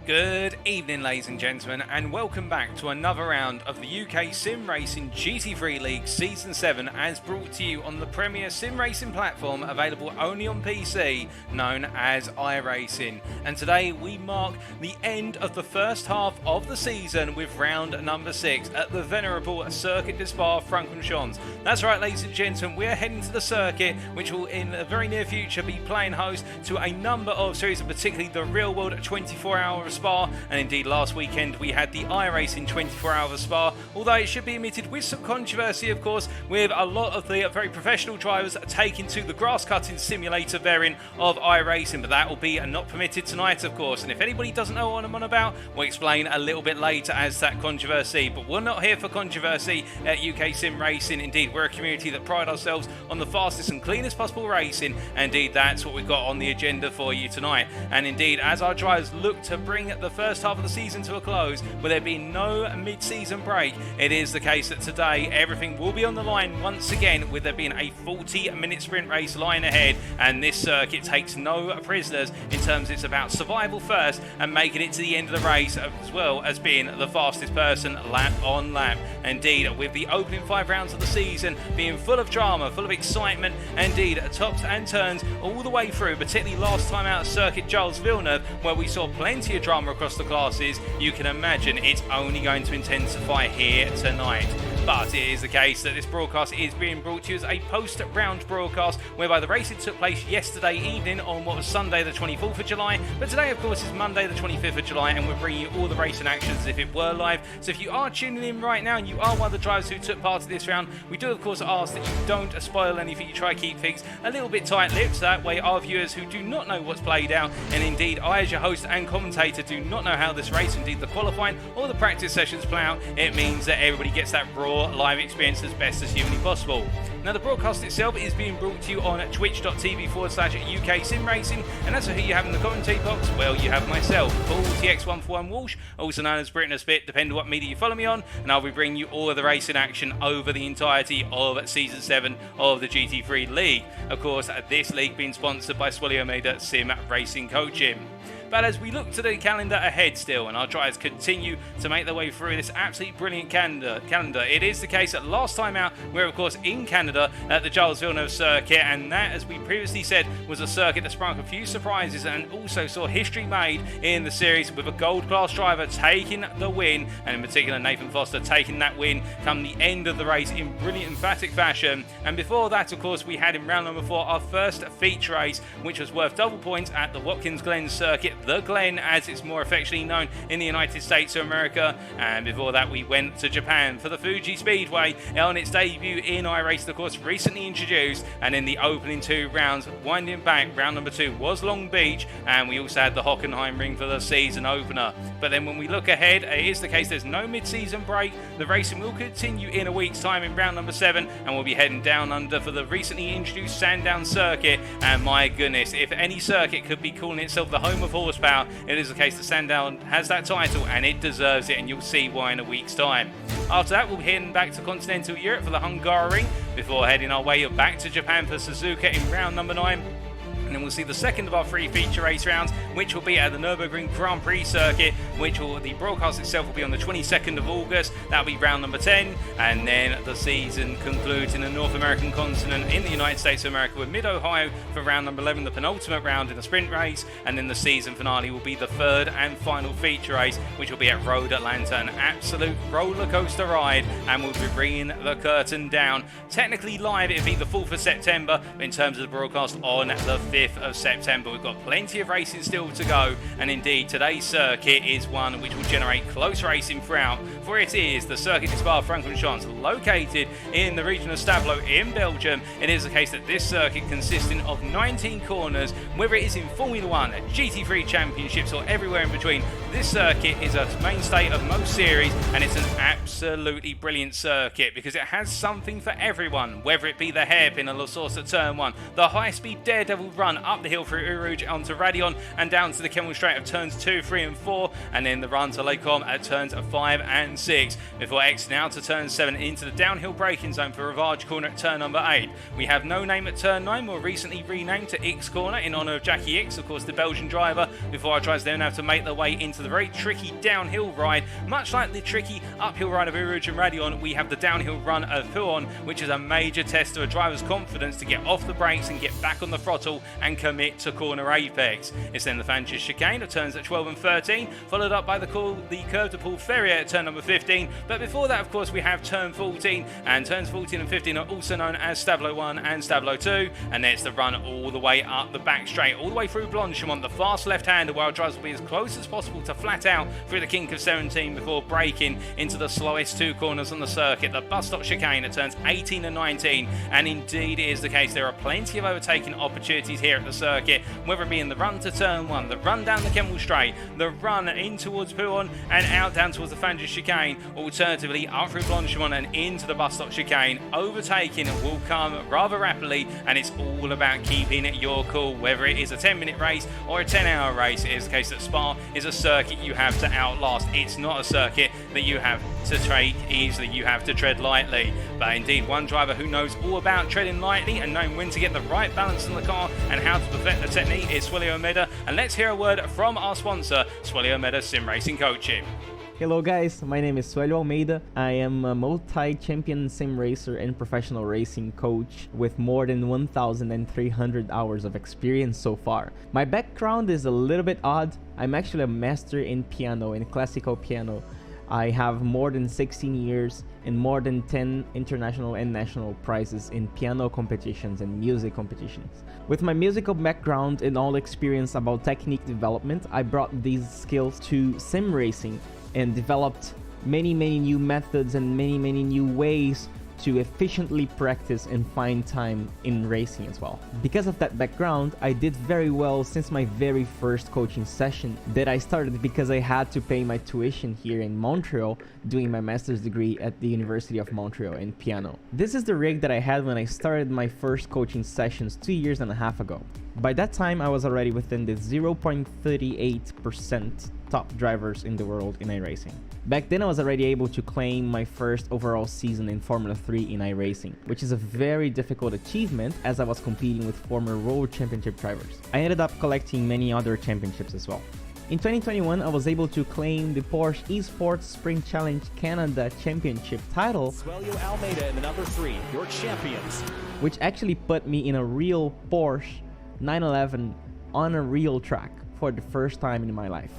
Good evening, ladies and gentlemen, and welcome back to another round of the UK Sim Racing GT3 League Season 7 as brought to you on the premier sim racing platform available only on PC, known as iRacing. And today we mark the end of the first half of the season with round number 6 at the venerable Circuit de Spa-Francorchamps. That's right, ladies and gentlemen, we're heading to the circuit, which will in the very near future be playing host to a number of series, and particularly the real world 24-hour Spa, and indeed last weekend we had the iRacing 24-hour Spa, although it should be admitted with some controversy, of course, with a lot of the very professional drivers taking to the grass cutting simulator variant of iRacing, but that will be not permitted tonight, of course. And if anybody doesn't know what I'm on about, we'll explain a little bit later as that controversy, but we're not here for controversy at UK Sim Racing. Indeed, we're a community that pride ourselves on the fastest and cleanest possible racing, and indeed that's what we've got on the agenda for you tonight. And indeed, as our drivers look to bring the first half of the season to a close, with there being no mid-season break, it is the case that today everything will be on the line once again, with there being a 40-minute sprint race lying ahead, and this circuit takes no prisoners in terms it's about survival first and making it to the end of the race, as well as being the fastest person lap on lap. Indeed, with the opening 5 rounds of the season being full of drama, full of excitement, indeed tops and turns all the way through, particularly last time out at Circuit Jules Villeneuve, where we saw plenty of drama across the classes, you can imagine it's only going to intensify here tonight. But it is the case that this broadcast is being brought to you as a post-round broadcast, whereby the racing took place yesterday evening on what was Sunday the 24th of July, but today of course is Monday the 25th of July, and we're bringing you all the racing actions as if it were live. So if you are tuning in right now and you are one of the drivers who took part in this round, we do of course ask that you don't spoil anything, you try to keep things a little bit tight-lipped, so that way our viewers who do not know what's played out, and indeed I as your host and commentator do not know how this race, indeed the qualifying or the practice sessions play out, it means that everybody gets that raw live experience as best as humanly possible. Now the broadcast itself is being brought to you on twitch.tv/UK Sim Racing, and as for who you have in the commentary box, well, you have myself, Paul TX141 Walsh, also known as Britain a Spit, depending on what media you follow me on, and I'll be bringing you all of the racing action over the entirety of Season 7 of the GT3 League. Of course, this league being sponsored by Swally Omega Sim Racing Coaching. But as we look to the calendar ahead still, and our drivers continue to make their way through this absolutely brilliant calendar, it is the case that last time out we're of course in Canada at the Jules Villeneuve circuit, and that, as we previously said, was a circuit that sprung a few surprises and also saw history made in the series, with a gold class driver taking the win, and in particular Nathan Foster taking that win come the end of the race in brilliant emphatic fashion. And before that, of course, we had in round number 4 our first feature race, which was worth double points at the Watkins Glen circuit, the Glen as it's more affectionately known in the United States of America. And before that we went to Japan for the Fuji Speedway on its debut in iRacing, of course recently introduced, and in the opening 2 rounds, winding back, round number 2 was Long Beach, and we also had the Hockenheim Ring for the season opener. But then when we look ahead, it is the case there's no mid-season break. The racing will continue in a week's time in round number 7, and we'll be heading down under for the recently introduced Sandown circuit. And my goodness, if any circuit could be calling itself the home of horsepower, it is the case that Sandown has that title, and it deserves it, and you'll see why in a week's time. After that, we'll be heading back to continental Europe for the Hungaroring, before heading our way back to Japan for Suzuka in round number 9. And then we'll see the second of our 3 feature race rounds, which will be at the Nürburgring Grand Prix circuit, which will, the broadcast itself will be on the 22nd of August. That'll be round number 10, and then the season concludes in the North American continent in the United States of America with Mid-Ohio for round number 11, the penultimate round in the sprint race, and then the season finale will be the 3rd and final feature race, which will be at Road Atlanta, an absolute roller coaster ride, and we'll be bringing the curtain down. Technically live, it'll be the 4th of September, but in terms of the broadcast on the 5th of September. We've got plenty of racing still to go, and indeed today's circuit is one which will generate close racing throughout, for it is the Circuit de Spa-Francorchamps, located in the region of Stavelot in Belgium. It is the case that this circuit, consisting of 19 corners, whether it is in Formula 1, GT3 championships or everywhere in between, this circuit is a mainstay of most series, and it's an absolutely brilliant circuit because it has something for everyone, whether it be the hairpin at La Source at Turn 1, the high-speed daredevil run up the hill through Uruj onto Radion and down to the Kemmel Straight of turns 2, 3 and 4, and then the run to Lacom at turns 5 and 6, before exiting out to turn 7 into the downhill braking zone for Rivage Corner at turn number 8. We have No Name at turn 9, more recently renamed to X Corner in honour of Jackie X, of course the Belgian driver, before our drivers then have to make their way into the very tricky downhill ride. Much like the tricky uphill ride of Uruj and Radion, we have the downhill run of Puon, which is a major test of a driver's confidence to get off the brakes and get back on the throttle and commit to corner apex. It's then the Fanchis chicane of turns at 12 and 13, followed up by the curve to Paul Ferrier at turn number 15, but before that of course we have turn 14, and turns 14 and 15 are also known as Stablo 1 and Stablo 2, and then it's the run all the way up the back straight, all the way through Blanchimont, the fast left-hander, where our drivers will be as close as possible to flat out through the kink of 17 before braking into the slowest two corners on the circuit, the bus stop chicane at turns 18 and 19, and indeed it is the case, there are plenty of overtaking opportunities here at the circuit, whether it be in the run to turn 1, the run down the Kemmel Straight, the run in towards Puon and out down towards the Fanchis chicane, alternatively up through Blanchimont and into the bus stop chicane. Overtaking will come rather rapidly, and it's all about keeping your cool, whether it is a 10-minute race or a 10-hour race. It is the case that Spa is a circuit you have to outlast. It's not a circuit that you have to take easily, you have to tread lightly. But indeed, one driver who knows all about treading lightly and knowing when to get the right balance in the car and how to perfect the technique is Swelio Meda. And let's hear a word from our sponsor, Swelio Meda Sim Racing Coaching. Hello guys, my name is Suelio Almeida. I am a multi-champion sim racer and professional racing coach with more than 1,300 hours of experience so far. My background is a little bit odd. I'm actually a master in piano, in classical piano. I have more than 16 years and more than 10 international and national prizes in piano competitions and music competitions. With my musical background and all experience about technique development, I brought these skills to sim racing and developed many new methods and many new ways to efficiently practice and find time in racing as well. Because of that background, I did very well since my very first coaching session that I started because I had to pay my tuition here in Montreal doing my master's degree at the University of Montreal in piano. This is the rig that I had when I started my first coaching sessions 2.5 years ago. By that time, I was already within the 0.38% top drivers in the world in iRacing. Back then, I was already able to claim my first overall season in Formula 3 in iRacing, which is a very difficult achievement as I was competing with former World Championship drivers. I ended up collecting many other championships as well. In 2021, I was able to claim the Porsche Esports Spring Challenge Canada Championship title, Swelio Almeida in the number 3, your champions, which actually put me in a real Porsche 911 on a real track for the first time in my life.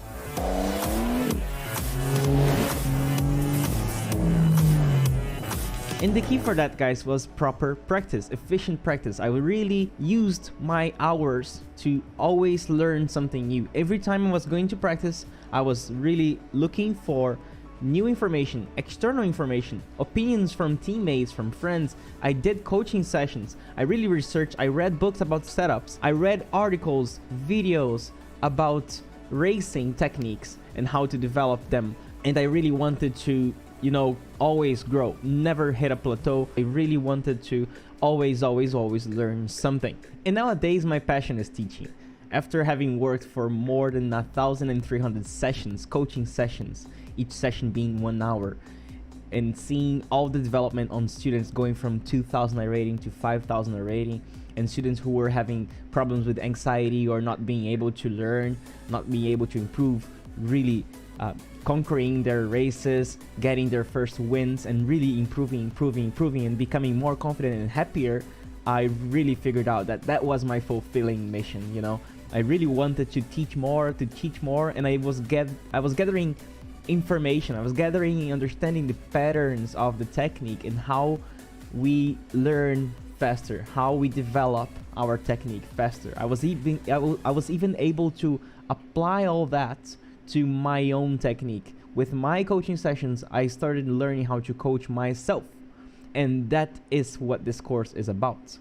And the key for that, guys, was proper practice, efficient practice. I really used my hours to always learn something new. Every time I was going to practice, I was really looking for new information, external information, opinions from teammates, from friends. I did coaching sessions. I really researched. I read books about setups. I read articles, videos about racing techniques and how to develop them. And I really wanted to, always grow, never hit a plateau. I really wanted to always learn something. And nowadays, my passion is teaching. After having worked for more than 1,300 sessions, coaching sessions, each session being 1 hour, and seeing all the development on students going from 2,000 iRating to 5,000 iRating, and students who were having problems with anxiety or not being able to learn, not being able to improve, really conquering their races, getting their first wins, and really improving and becoming more confident and happier, I really figured out that that was my fulfilling mission. I really wanted to teach more, and I was gathering information. I was gathering and understanding the patterns of the technique and how we learn faster, how we develop our technique faster. I was even able to apply all that to my own technique. With my coaching sessions, I started learning how to coach myself, and that is what this course is about.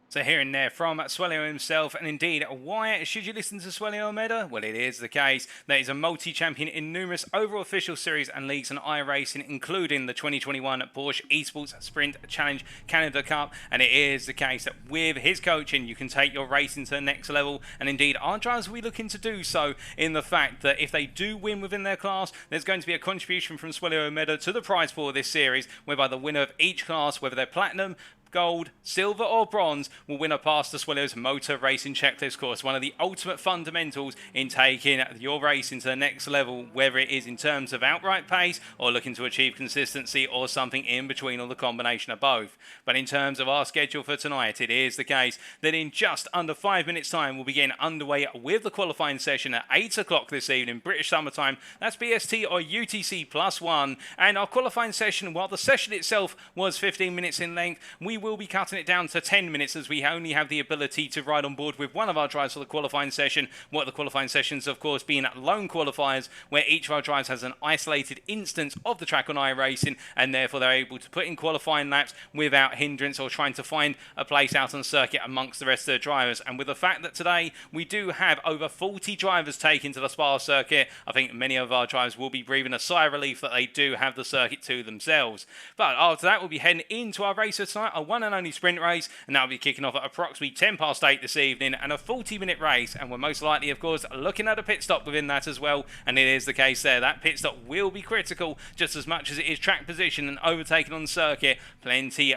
So hearing there from Swelio himself, and indeed, why should you listen to Swelio Almeida? Well, it is the case that he's a multi-champion in numerous overall official series and leagues on iRacing, including the 2021 Porsche Esports Sprint Challenge Canada Cup, and it is the case that with his coaching, you can take your racing to the next level, and indeed, our drivers will be looking to do so in the fact that if they do win within their class, there's going to be a contribution from Swelio Almeida to the prize pool of this series, whereby the winner of each class, whether they're platinum, gold, silver or bronze, will win a pass to Swellow's motor racing checklist course, one of the ultimate fundamentals in taking your racing to the next level, whether it is in terms of outright pace or looking to achieve consistency or something in between or the combination of both. But in terms of our schedule for tonight, it is the case that in just under 5 minutes time we'll begin underway with the qualifying session at 8 o'clock this evening, British Summer Time. That's BST or UTC +1. And our qualifying session, while the session itself was 15 minutes in length, we will be cutting it down to 10 minutes as we only have the ability to ride on board with one of our drives for the qualifying session. What the qualifying sessions, of course, being lone qualifiers, where each of our drives has an isolated instance of the track on iRacing, and therefore they're able to put in qualifying laps without hindrance or trying to find a place out on the circuit amongst the rest of the drivers. And with the fact that today we do have over 40 drivers taken to the Spa circuit, I think many of our drivers will be breathing a sigh of relief that they do have the circuit to themselves. But after that, we'll be heading into our race for tonight, our one and only sprint race, and that'll be kicking off at approximately 10 past 8 this evening, and a 40-minute race, and we're most likely, of course, looking at a pit stop within that as well, and it is the case there. That pit stop will be critical just as much as it is track position and overtaking on the circuit. Plenty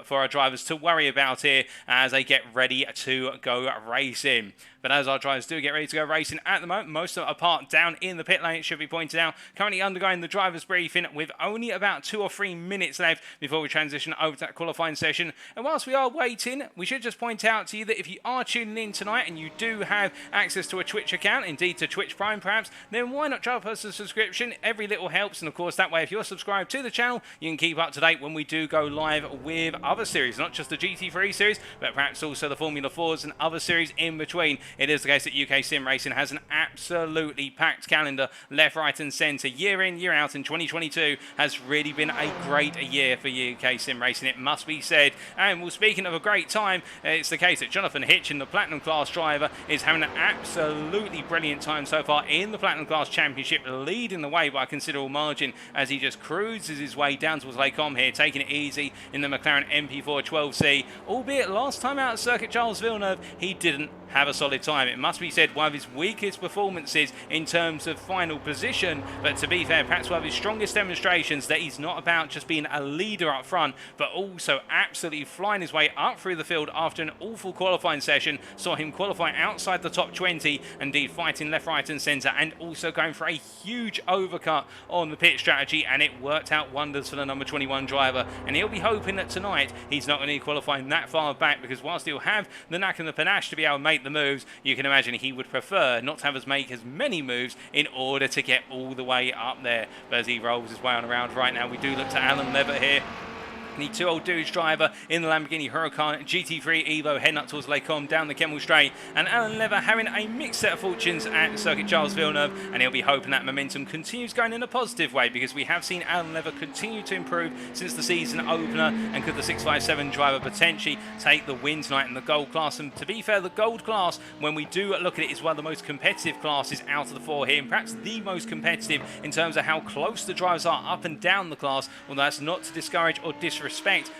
for our drivers to worry about here as they get ready to go racing. But as our drivers do get ready to go racing at the moment, most of them are parked down in the pit lane, it should be pointed out. Currently undergoing the driver's briefing with only about 2 or 3 minutes left before we transition over to that qualifying session. And whilst we are waiting, we should just point out to you that if you are tuning in tonight and you do have access to a Twitch account, indeed to Twitch Prime perhaps, then why not drop us a subscription? Every little helps, and of course that way if you're subscribed to the channel, you can keep up to date when we do go live with other series, not just the GT3 series, but perhaps also the Formula 4s and other series in between. It is the case that UK Sim Racing has an absolutely packed calendar, left, right and centre, year in, year out, and 2022 has really been a great year for UK Sim Racing, it must be said. And well, speaking of a great time, it's the case that Jonathan Hitchin, the Platinum Class driver, is having an absolutely brilliant time so far in the Platinum Class Championship, leading the way by a considerable margin as he just cruises his way down towards Lake Com here, taking it easy in the McLaren MP4 12C, albeit last time out at Circuit Charles Villeneuve, he didn't have a solid time. It must be said, one of his weakest performances in terms of final position, but to be fair, perhaps one of his strongest demonstrations that he's not about just being a leader up front, but also absolutely flying his way up through the field after an awful qualifying session. Saw him qualify outside the top 20, indeed fighting left, right and centre, and also going for a huge overcut on the pit strategy, and it worked out wonders for the number 21 driver. And he'll be hoping that tonight he's not going to be qualifying that far back, because whilst he'll have the knack and the panache to be able to make the moves, you can imagine he would prefer not to have us make as many moves in order to get all the way up there. But as he rolls his way on around right now, we do look to Alan Levitt here, the 2-old Doge driver in the Lamborghini Huracan GT3 Evo, heading up towards Lake Com down the Kemmel Straight, and Alan Levitt having a mixed set of fortunes at Circuit Charles Villeneuve, and he'll be hoping that momentum continues going in a positive way, because we have seen Alan Levitt continue to improve since the season opener. And could the 657 driver potentially take the win tonight in the gold class? And to be fair, the gold class, when we do look at it, is one of the most competitive classes out of the 4 here, and perhaps the most competitive in terms of how close the drivers are up and down the class. Although that's not to discourage or disrespect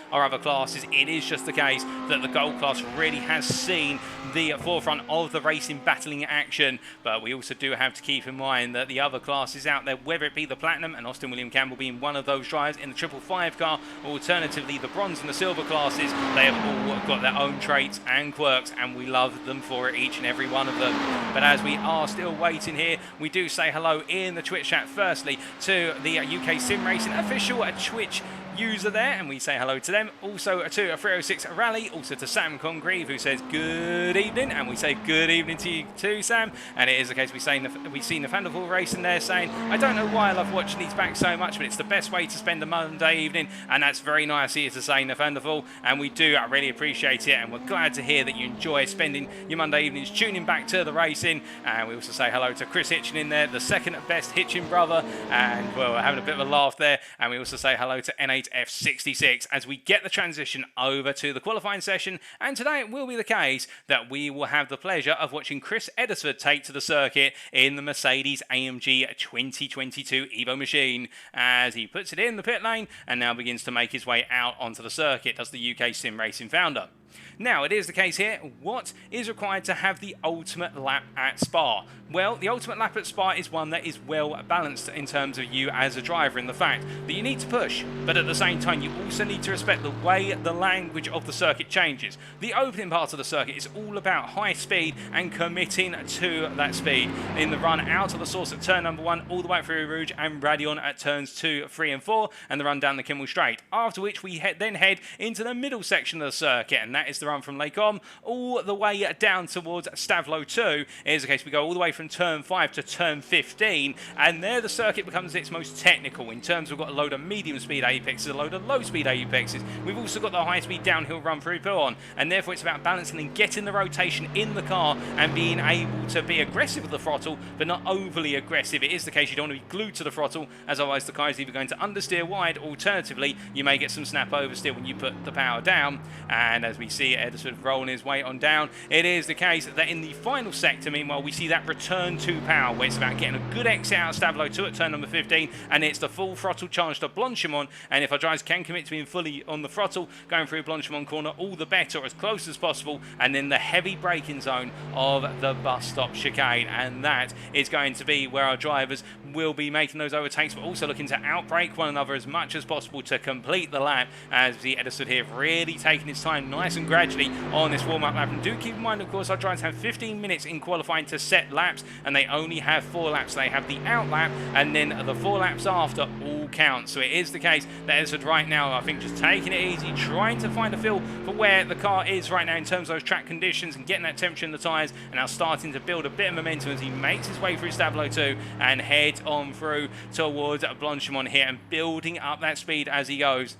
our other classes, it is just the case that the gold class really has seen the forefront of the racing battling action. But we also do have to keep in mind that the other classes out there, whether it be the platinum and Austin William Campbell being one of those drivers in the 555 car, or alternatively the bronze and the silver classes, they have all got their own traits and quirks, and we love them for it, each and every one of them. But as we are still waiting here, we do say hello in the Twitch chat firstly to the UK Sim Racing official Twitch user there, and we say hello to them. Also to a 306 Rally, also to Sam Congreve, who says good evening, and we say good evening to you too, Sam. And it is the case we've seen Nathaniel racing there, saying, I don't know why I love watching these back so much, but it's the best way to spend a Monday evening, and that's very nice of you to say, Nathaniel, and we do really appreciate it, and we're glad to hear that you enjoy spending your Monday evenings tuning back to the racing. And we also say hello to Chris Hitchin in there, the second best Hitchin brother, and well, we're having a bit of a laugh there. And we also say hello to NA teammate F66 as we get the transition over to the qualifying session. And today it will be the case that we will have the pleasure of watching Chris Eddersford take to the circuit in the Mercedes-AMG 2022 Evo machine as he puts it in the pit lane and now begins to make his way out onto the circuit, does the UK Sim Racing founder. Now, it is the case here, what is required to have the ultimate lap at Spa? Well, the ultimate lap at Spa is one that is well balanced in terms of you as a driver, in the fact that you need to push, but at the same time you also need to respect the way the language of the circuit changes. The opening part of the circuit is all about high speed and committing to that speed in the run out of the source at turn number 1, all the way through Rouge and Radion at turns 2, 3 and 4, and the run down the Kimmel Straight, after which we then head into the middle section of the circuit, and that is the run from Lake Om all the way down towards Stavlo 2. It is the case we go all the way from turn 5 to turn 15, and there the circuit becomes its most technical in terms we've got a load of medium speed apexes, a load of low speed apexes. We've also got the high speed downhill run through Pillon, and therefore it's about balancing and getting the rotation in the car and being able to be aggressive with the throttle but not overly aggressive. It is the case you don't want to be glued to the throttle, as otherwise the car is either going to understeer wide, or alternatively you may get some snap oversteer when you put the power down. And as we see Eddersford rolling his way on down, it is the case that in the final sector, meanwhile, we see that return to power, where it's about getting a good exit out of Stavlo 2 at turn number 15, and it's the full throttle charge to Blanchimont. And if our drivers can commit to being fully on the throttle, going through Blanchimont corner, all the better, as close as possible, and then the heavy braking zone of the bus stop chicane, and that is going to be where our drivers will be making those overtakes, but also looking to outbrake one another as much as possible to complete the lap, as the Eddersford here really taking his time nice and gradually on this warm-up lap. And do keep in mind, of course, our drivers have 15 minutes in qualifying to set laps, and they only have 4 laps. They have the out lap, and then the 4 laps after all count. So it is the case that Eddersford right now, I think, just taking it easy, trying to find a feel for where the car is right now in terms of those track conditions and getting that temperature in the tyres, and now starting to build a bit of momentum as he makes his way through Stavlo 2 and heads on through towards Blanchimont here and building up that speed as he goes.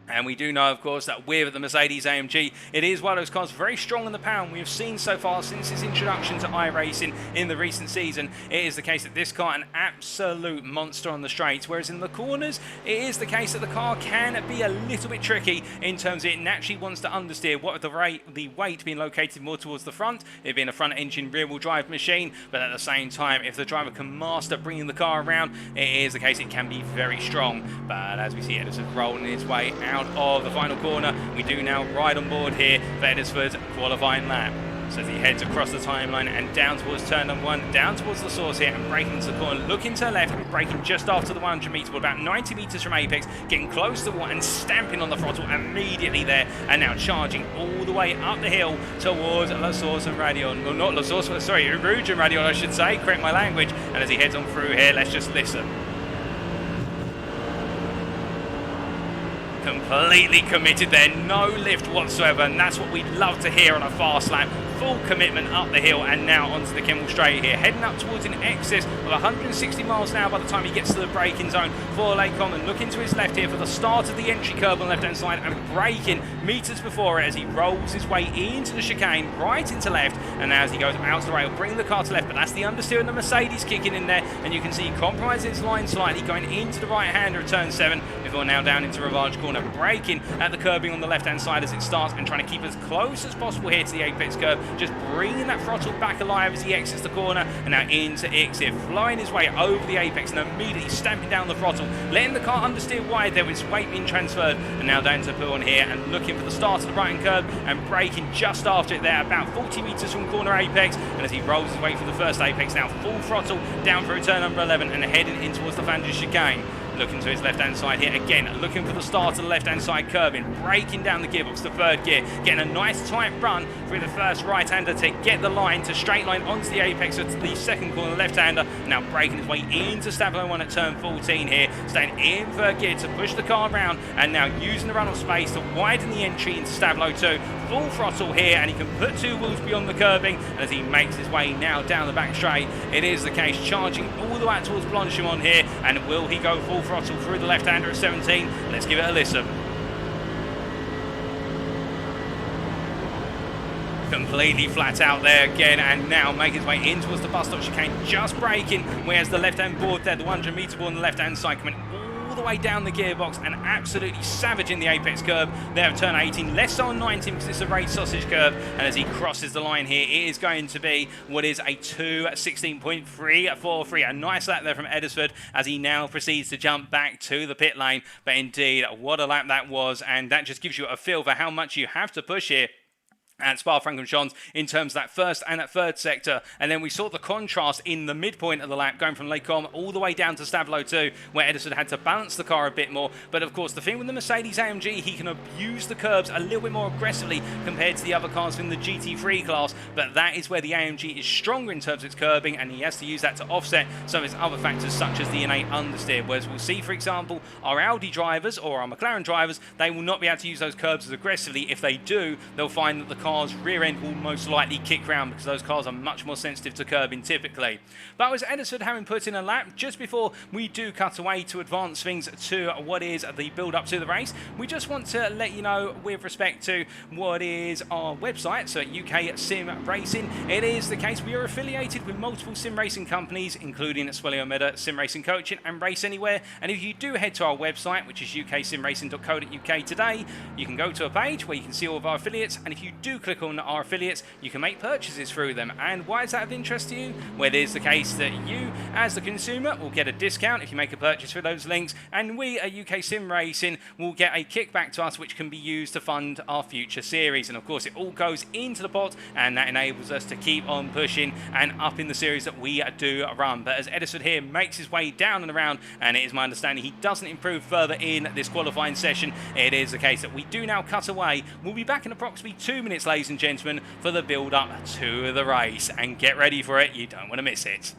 And we do know, of course, that with the Mercedes-AMG, it is one of those cars very strong in the power. We have seen so far since its introduction to iRacing in the recent season, it is the case that this car an absolute monster on the straights, whereas in the corners, it is the case that the car can be a little bit tricky in terms of it naturally wants to understeer, what with the weight being located more towards the front, it being a front-engine rear-wheel drive machine, but at the same time, if the driver can master bringing the car around, it is the case it can be very strong. But as we see Eddersford rolling its way out of the final corner, we do now ride on board here for Eddersford's qualifying lap. So as he heads across the timeline and down towards turn number 1, down towards the source here, and braking into the corner, looking to the left, braking just after the 100 metres, about 90 metres from apex, getting close to the wall and stamping on the throttle immediately there, and now charging all the way up the hill towards La Source and Radion. Well, not La Source, sorry, Rouge and Radion, I should say, correct my language. And as he heads on through here, let's just listen. Completely committed there, no lift whatsoever, and that's what we'd love to hear on a fast lap. Full commitment up the hill and now onto the Kimmel Straight here, heading up towards an excess of 160 miles an hour by the time he gets to the braking zone for Lake Com, and looking to his left here for the start of the entry curve on the left hand side, and braking meters before it as he rolls his way into the chicane, right into left, and now as he goes out to the rail, bringing the car to left, but that's the understeer and the Mercedes kicking in there, and you can see compromising his line slightly, going into the right hander of turn 7 before now down into Rivage corner, braking at the curbing on the left hand side as it starts, and trying to keep as close as possible here to the apex curve, just bringing that throttle back alive as he exits the corner, and now into exit, flying his way over the apex and immediately stamping down the throttle, letting the car understeer wide there with its weight being transferred, and now down to Pillon here and looking for the start of the right hand curve and braking just after it there, about 40 metres from corner apex, and as he rolls his way through the first apex, now full throttle down through turn number 11 and heading in towards the Flanders chicane. Looking to his left-hand side here, again, looking for the start of the left-hand side curbing, braking down the gearbox to third gear, getting a nice tight run through the first right-hander to get the line, to straight line onto the apex of the second corner left-hander, now braking his way into Stavlo 1 at turn 14 here, staying in third gear to push the car around, and now using the run-off space to widen the entry into Stavlo 2, full throttle here, and he can put 2 wheels beyond the curbing, and as he makes his way now down the back straight, it is the case, charging all the way out towards Blanchimont here, and will he go full throttle through the left-hander at 17? Let's give it a listen. Completely flat out there again, and now making his way in towards the bus stop chicane, just braking, whereas the left-hand board there, the 100 metre board on the left-hand side, coming all all the way down the gearbox and absolutely savaging the apex curb there of turn 18, less so on 19 because it's a raised sausage curb, and as he crosses the line here, it is going to be what is a 2:16.343. A nice lap there from Edisford as he now proceeds to jump back to the pit lane. But indeed, what a lap that was, and that just gives you a feel for how much you have to push here at Spa-Francorchamps in terms of that first and that third sector. And then we saw the contrast in the midpoint of the lap going from Les Combes all the way down to Stavelot 2, where Edison had to balance the car a bit more. But of course, the thing with the Mercedes AMG, he can abuse the curbs a little bit more aggressively compared to the other cars in the GT3 class, but that is where the AMG is stronger in terms of its curbing, and he has to use that to offset some of his other factors such as the innate understeer. Whereas we'll see, for example, our Audi drivers or our McLaren drivers, they will not be able to use those curbs as aggressively. If they do, they'll find that the car's rear end will most likely kick round because those cars are much more sensitive to curbing typically. But with Edisford having put in a lap, just before we do cut away to advance things to what is the build up to the race, we just want to let you know with respect to what is our website, so UK Sim Racing. It is the case we are affiliated with multiple sim racing companies, including Swelly Omeda, Sim Racing Coaching and Race Anywhere. And if you do head to our website, which is uksimracing.co.uk today, you can go to a page where you can see all of our affiliates, and if you do click on our affiliates, you can make purchases through them. And why is that of interest to you? Well, it is the case that you, as the consumer, will get a discount if you make a purchase through those links, and we at UK Sim Racing will get a kickback to us, which can be used to fund our future series. And of course, it all goes into the pot, and that enables us to keep on pushing and up in the series that we do run. But as Edison here makes his way down and around, and it is my understanding he doesn't improve further in this qualifying session, it is the case that we do now cut away. We'll be back in approximately 2 minutes, ladies and gentlemen, for the build up to the race, and get ready for it, you don't want to miss it.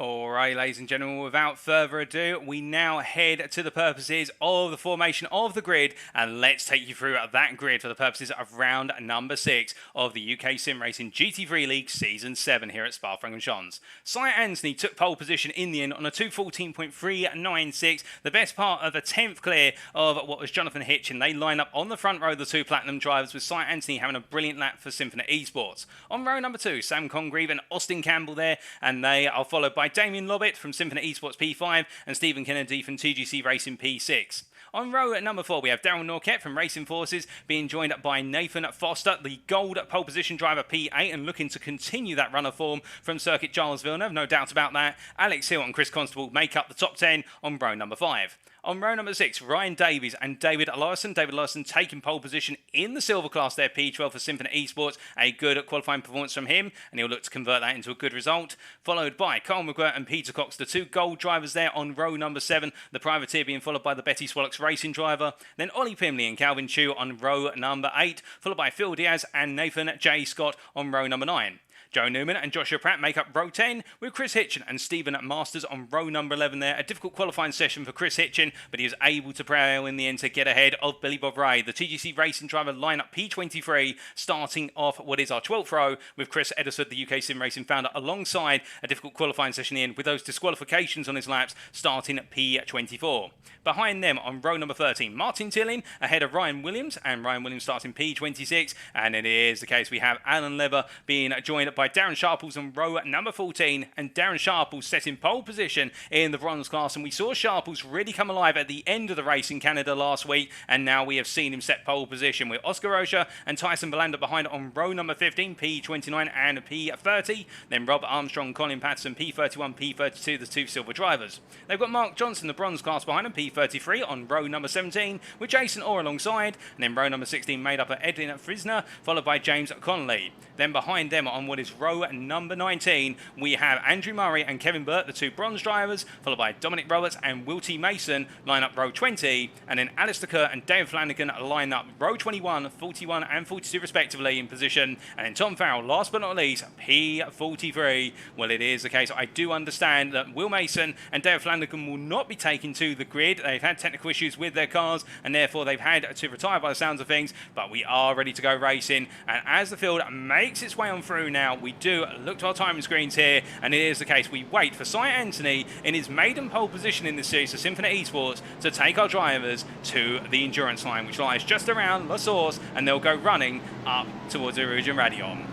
Alright, ladies and gentlemen, without further ado, we now head to the purposes of the formation of the grid, and let's take you through that grid for the purposes of round number 6 of the UK Sim Racing GT3 League Season 7 here at Spa-Francorchamps. Si Anthony took pole position in the end on a 2:14.396, the best part of the 10th clear of what was Jonathan Hitchin. They line up on the front row, the two Platinum drivers, with Si Anthony having a brilliant lap for Symphony Esports. On row number 2, Sam Congreve and Austin Campbell there, and they are followed by Damien Lobbett from Symphony Esports P5 and Stephen Kennedy from TGC Racing P6. On row number 4, we have Darryl Norquette from Racing Forces being joined by Nathan Foster, the gold pole position driver P8, and looking to continue that run of form from Circuit Giles Villeneuve, no doubt about that. Alex Hill and Chris Constable make up the top 10 on row number 5. On row number 6, Ryan Davies and David Larson. David Larson taking pole position in the silver class there, P12 for Symphony Esports. A good qualifying performance from him, and he'll look to convert that into a good result. Followed by Carl McGuire and Peter Cox, the two gold drivers there on row number 7. The privateer being followed by the Betty Swallock's racing driver. Then Ollie Pimley and Calvin Chu on row number 8, followed by Phil Diaz and Nathan J. Scott on row number 9. Joe Newman and Joshua Pratt make up row 10, with Chris Hitchin and Stephen Masters on row number 11 there. A difficult qualifying session for Chris Hitchin, but he was able to prevail in the end to get ahead of Billy Bob Ray. The TGC Racing driver lineup P23, starting off what is our 12th row, with Chris Edisford, the UK Sim Racing founder, alongside a difficult qualifying session in the end, with those disqualifications on his laps starting at P24. Behind them on row number 13, Martin Tilling ahead of Ryan Williams, and Ryan Williams starting P26, and it is the case we have Alan Lever being joined by Darren Sharples on row number 14, and Darren Sharples set in pole position in the bronze class, and we saw Sharples really come alive at the end of the race in Canada last week, and now we have seen him set pole position with Oscar Rocha and Tyson Belander behind on row number 15, P29 and P30, then Rob Armstrong, Colin Patterson, P31, P32, the two silver drivers. They've got Mark Johnson, the bronze class behind him, P33 on row number 17, with Jason Orr alongside, and then row number 16 made up of Edwin Frisner, followed by James Connolly. Then behind them on what is row number 19, we have Andrew Murray and Kevin Burt, the two bronze drivers, followed by Dominic Roberts and Will T. Mason, line up row 20, and then Alistair Kerr and David Flanagan line up row 21, 41 and 42 respectively in position, and then Tom Farrell, last but not least, P43. Well, it is the case. I do understand that Will Mason and David Flanagan will not be taken to the grid. They've had technical issues with their cars, and therefore they've had to retire by the sounds of things, but we are ready to go racing, and as the field makes its way on through now, we do look to our timing screens here, and it is the case. We wait for Cy Anthony in his maiden pole position in this series for Symphony Esports to take our drivers to the endurance line, which lies just around La Source, and they'll go running up towards the Rouge and Radion.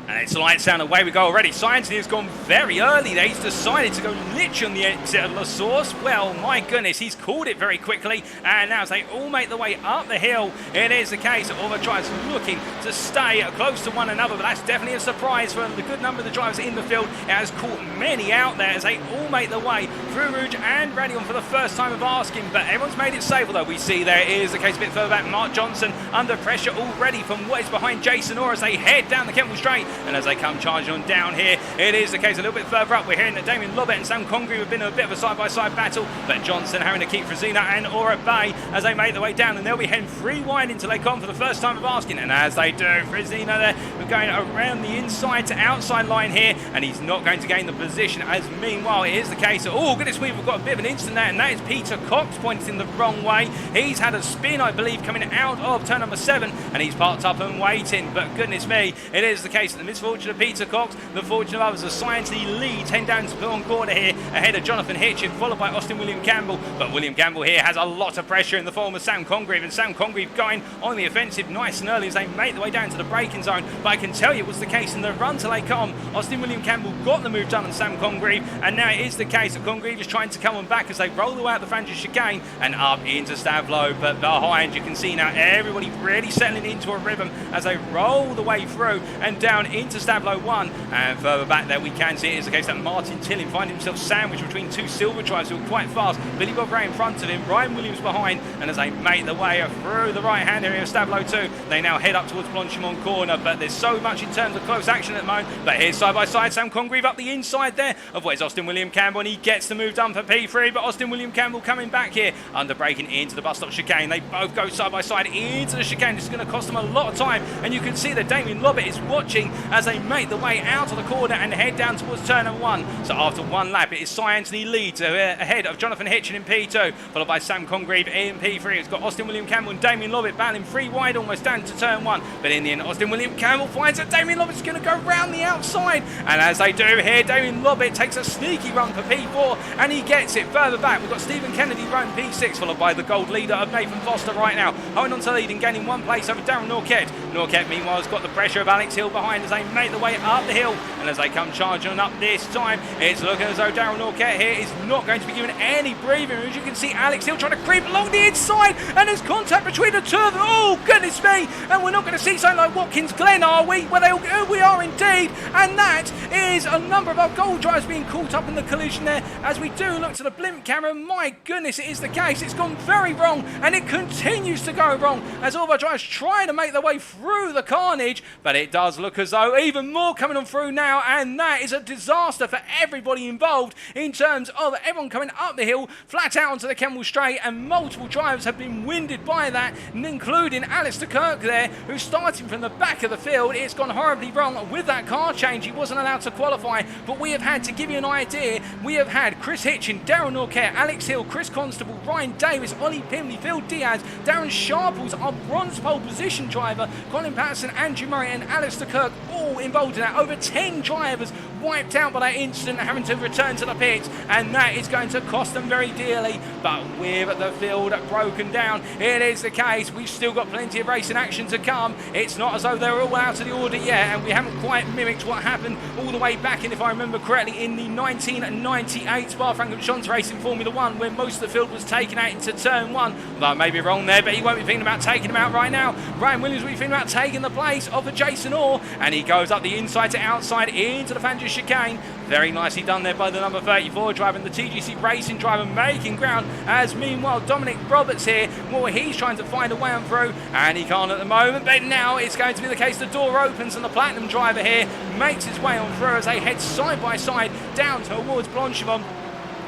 And it's lights down, away we go already. Cy Anthony has gone very early there. He's decided to go literally on the exit of La Source. Well, my goodness, he's called it very quickly. And now as they all make their way up the hill, it is the case that all the drivers looking to stay close to one another. But that's definitely a surprise for the good number of the drivers in the field. It has caught many out there as they all make their way through Rouge and Radion for the first time of asking. But everyone's made it safe, although we see there is the case a bit further back. Mark Johnson under pressure already from what is behind Jason Orr as they head down the Kemble Straight. And as they come charging on down here, it is the case a little bit further up. We're hearing that Damien Lobbett and Sam Congreve have been in a bit of a side-by-side battle, but Johnson having to keep Frazina and Orr at bay as they make their way down, and they'll be heading free wide into Lake On for the first time of asking. And as they do, Frazina there, we're going around the inside to outside line here, and he's not going to gain the position, as meanwhile it is the case that, oh goodness me, we've got a bit of an incident there, and that is Peter Cox pointing the wrong way. He's had a spin, I believe, coming out of turn number 7, and he's parked up and waiting, but goodness me, it is the case that the misfortune of Peter Cox, the fortune of others, as Anthony leads, 10 down to Bill Corner here, ahead of Jonathan Hitchin, followed by Austin William Campbell. But William Campbell here has a lot of pressure in the form of Sam Congreve, and Sam Congreve going on the offensive nice and early as they make their way down to the braking zone. But I can tell you it was the case in the run to Lake On. Austin William Campbell got the move done on Sam Congreve, and now it is the case that Congreve is trying to come on back as they roll away out the Francis chicane and up into Stavlo. But behind, you can see now everybody really settling into a rhythm as they roll the way through and down into Stavlo 1. And further back there, we can see it is the case that Martin Tillin finds himself sandwiched between two silver drivers who are quite fast. Billy Bob Ray in front of him, Ryan Williams behind, and as they make their way through the right-hand area of Stablo 2, they now head up towards Blanchimont Corner. But there's so much in terms of close action at the moment. But here's side-by-side Sam Congreve up the inside there of where's Austin William Campbell, and he gets the move done for P3. But Austin William Campbell coming back here, under braking into the bus stop chicane. They both go side-by-side into the chicane. This is going to cost them a lot of time, and you can see that Damien Lobbett is watching as they make the way out of the corner and head down towards turn number 1. So after one lap, it is Cy Anthony leads ahead of Jonathan Hitchin in P2, followed by Sam Congreve in P3. It's got Austin William Campbell and Damien Lobbett battling free wide almost down to turn 1. But in the end, Austin William Campbell finds that Damien Lobbett's going to go round the outside. And as they do here, Damien Lobbett takes a sneaky run for P4 and he gets it further back. We've got Stephen Kennedy running P6, followed by the gold leader of Nathan Foster right now, holding on to lead and gaining one place over Darren Norquette. Norquette, meanwhile, has got the pressure of Alex Hill behind as they make the way up the hill. And as they come charging on up this time, it's looking as though Darren Norquette here is not going to be given any breathing room. As you can see, Alex Hill trying to creep along the inside, and there's contact between the two of them. Oh, goodness me! And we're not going to see something like Watkins Glen, are we? Well, we are indeed. And that is a number of our gold drivers being caught up in the collision there. As we do look to the blimp camera, my goodness, it is the case. It's gone very wrong, and it continues to go wrong as all of our drivers trying to make their way through the carnage. But it does look as though even more coming on through now, and that is a disaster for everybody involved in terms of everyone coming up the hill flat out onto the Kemble Straight, and multiple drivers have been winded by that, including Alistair Kirk there, who's starting from the back of the field. It's gone horribly wrong with that car change. He wasn't allowed to qualify, but we have had, to give you an idea, we have had Chris Hitchin, Darren Norquette, Alex Hill, Chris Constable, Ryan Davis, Ollie Pimley, Phil Diaz, Darren Sharples, our bronze pole position driver, Colin Patterson, Andrew Murray and Alistair Kirk, all all involved in that. Over 10 drivers wiped out by that incident, having to return to the pits, and that is going to cost them very dearly. But with the field broken down, it is the case. We've still got plenty of racing action to come. It's not as though they're all out of the order yet, and we haven't quite mimicked what happened all the way back in, if I remember correctly, in the 1998 Spa-Francorchamps Racing Formula 1, where most of the field was taken out into turn 1. Although I may be wrong there, but he won't be thinking about taking him out right now. Ryan Williams will be thinking about taking the place of a Jason Orr, and he goes up the inside to outside into the Fangio chicane. Very nicely done there by the number 34 driver, and the TGC Racing driver making ground, as meanwhile Dominic Roberts here, well, he's trying to find a way on through, and he can't at the moment, but now it's going to be the case. The door opens and the Platinum driver here makes his way on through as they head side by side down towards Blanchimont.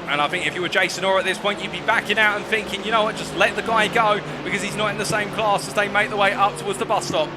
And I think if you were Jason Orr at this point, you'd be backing out and thinking, you know what, just let the guy go, because he's not in the same class as they make the way up towards the bus stop.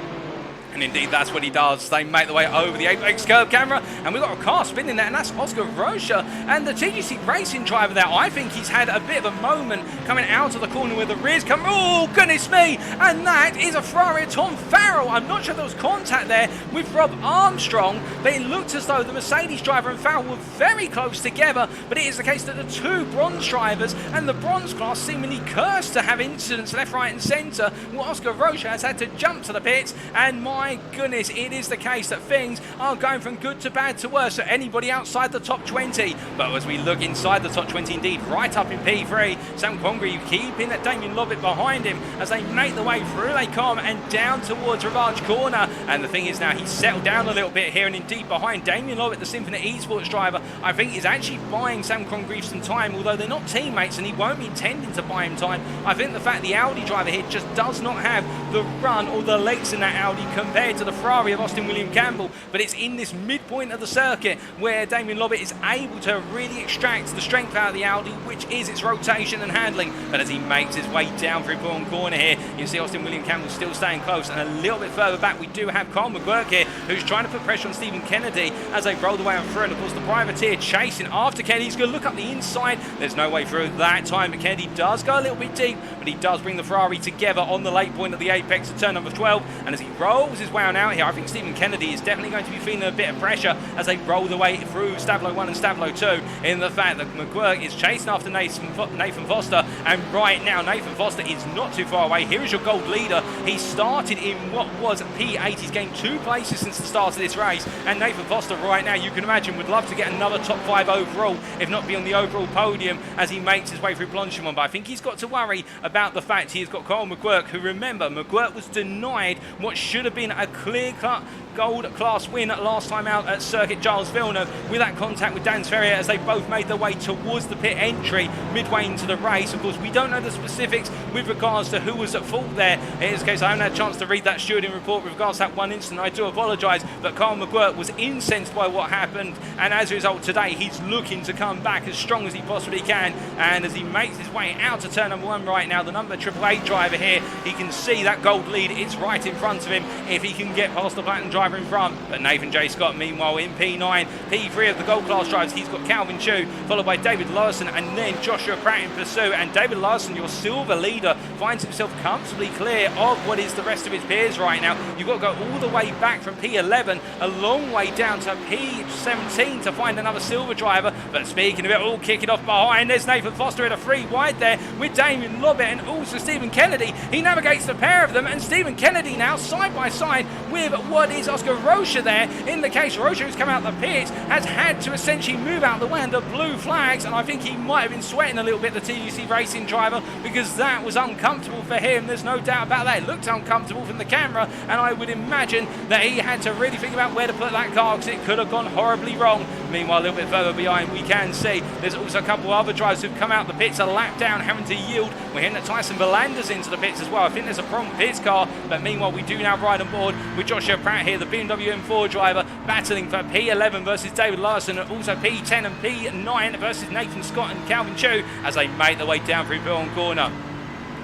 And indeed, that's what he does. They make the way over the apex curb camera, and we've got a car spinning there, and that's Oscar Rocha. And the TGC Racing driver there, I think he's had a bit of a moment coming out of the corner with the rears come. Oh, goodness me! And that is a Ferrari of Tom Farrell. I'm not sure there was contact there with Rob Armstrong, but it looked as though the Mercedes driver and Farrell were very close together. But it is the case that the two bronze drivers and the bronze class seemingly cursed to have incidents left, right, and centre. Well, Oscar Rocha has had to jump to the pits, and my goodness, it is the case that things are going from good to bad to worse for anybody outside the top 20. But as we look inside the top 20, indeed, right up in P3, Sam Congreve keeping that Damien Lovett behind him as they make the way through Les Combes and down towards Rivage Corner. And the thing is now he's settled down a little bit here, and indeed behind Damien Lovett, the Symphony Esports driver, I think is actually buying Sam Congreve some time, although they're not teammates and he won't be intending to buy him time. I think the fact the Audi driver here just does not have the run or the legs in that Audi compared to the Ferrari of Austin William Campbell, but it's in this midpoint of the circuit where Damien Lovett is able to really extract the strength out of the Audi, which is its rotation and handling. But as he makes his way down through Bourne Corner here, you see Austin William Campbell still staying close, and a little bit further back we do have Carl McGuirk here, who's trying to put pressure on Stephen Kennedy as they roll the way on through, and of course the privateer chasing after Kennedy. He's going to look up the inside. There's no way through that time, but Kennedy does go a little bit deep, but he does bring the Ferrari together on the late point of the apex of turn number 12, and as he rolls his way on out here, I think Stephen Kennedy is definitely going to be feeling a bit of pressure as they roll the way through Stablo 1 and Stablo 2, in the fact that McGuirk is chasing after Nathan Foster, and right now Nathan Foster is not too far away. Here is your gold leader. He started in what was P8. He's gained 2 places since the start of this race, and Nathan Foster right now, you can imagine, would love to get another top 5 overall, if not be on the overall podium as he makes his way through Blanchimont. But I think he's got to worry about the fact he has got Carl McGuirk, who, remember, McGuirk was denied what should have been a clear-cut gold class win last time out at Circuit Giles Villeneuve, with that contact with Dan Ferrier as they both made their way towards the pit entry midway into the race. Of course, we don't know the specifics with regards to who was at fault there. In this case, I haven't had a chance to read that stewarding report with regards to that one incident. I do apologise, but Carl McGuirk was incensed by what happened, and as a result today he's looking to come back as strong as he possibly can. And as he makes his way out to turn number 1 right now, the number 888 driver here, he can see that gold lead is right in front of him if he can get past the Platinum driver in front. But Nathan J. Scott, meanwhile, in P9, P3 of the gold class drivers, he's got Calvin Chu, followed by David Larson, and then Joshua Pratt in pursuit. And David Larson, your silver leader, finds himself comfortably clear of what is the rest of his peers right now. You've got to go all the way back from P11, a long way down to P17 to find another silver driver. But speaking of it, all kicking off behind, there's Nathan Foster at a 3 wide there with Damien Lovett and also Stephen Kennedy. He navigates the pair of them, and Stephen Kennedy now side by side with what is Oscar Rocha there. In the case, Rocha, who's come out the pit, has had to essentially move out the way under blue flags, and I think he might have been sweating a little bit, the TGC Racing driver, because that was uncomfortable for him. There's no doubt about that. It looked uncomfortable from the camera, and I would imagine that he had to really think about where to put that car, because it could have gone horribly wrong. Meanwhile, a little bit further behind, we can see there's also a couple of other drivers who've come out the pits a lap down, having to yield. We're hearing that Tyson Belander's into the pits as well. I think there's a problem with his car, but meanwhile, we do now ride on board with Joshua Pratt here, the BMW M4 driver, battling for P11 versus David Larson, and also P10 and P9 versus Nathan Scott and Calvin Chu as they make their way down through Bourne Corner.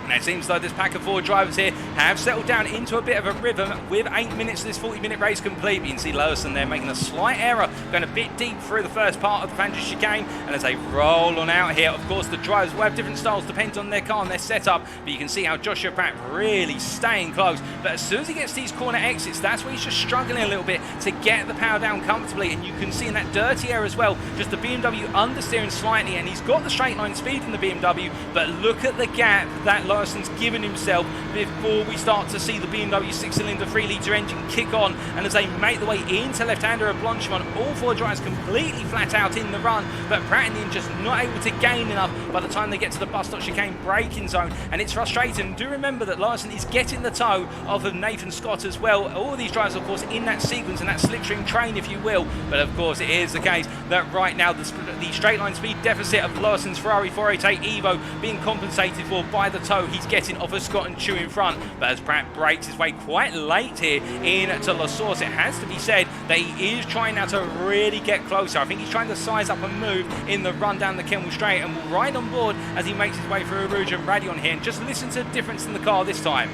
And it seems like this pack of 4 drivers here have settled down into a bit of a rhythm with 8 minutes of this 40-minute race complete. But you can see Larson there making a slight error going a bit deep through the first part of the Fantasy Chicane, and as they roll on out here, of course the drivers will have different styles depending on their car and their setup, but you can see how Joshua Pratt really staying close. But as soon as he gets these corner exits, that's where he's just struggling a little bit to get the power down comfortably, and you can see in that dirty air as well, just the BMW understeering slightly, and he's got the straight line speed in the BMW, but look at the gap that Larson's given himself before we start to see the BMW 6-cylinder 3-litre engine kick on. And as they make the way into left-hander of Blanchimont, all four drivers completely flat out in the run, but Pratt and Ian just not able to gain enough by the time they get to the bus stop chicane braking zone, and it's frustrating. Do remember that Larson is getting the toe of Nathan Scott as well. All of these drivers, of course, in that sequence and that slipstream train, if you will, but of course it is the case that right now the straight line speed deficit of Larson's Ferrari 488 Evo being compensated for by the toe he's getting off of Scott and Chu in front. But as Pratt breaks his way quite late here into La Source, it has to be said that he is trying now to really get closer. I think he's trying to size up and move in the run down the Kemmel Straight, and will ride on board as he makes his way through Rouge and Radion here. And just listen to the difference in the car this time.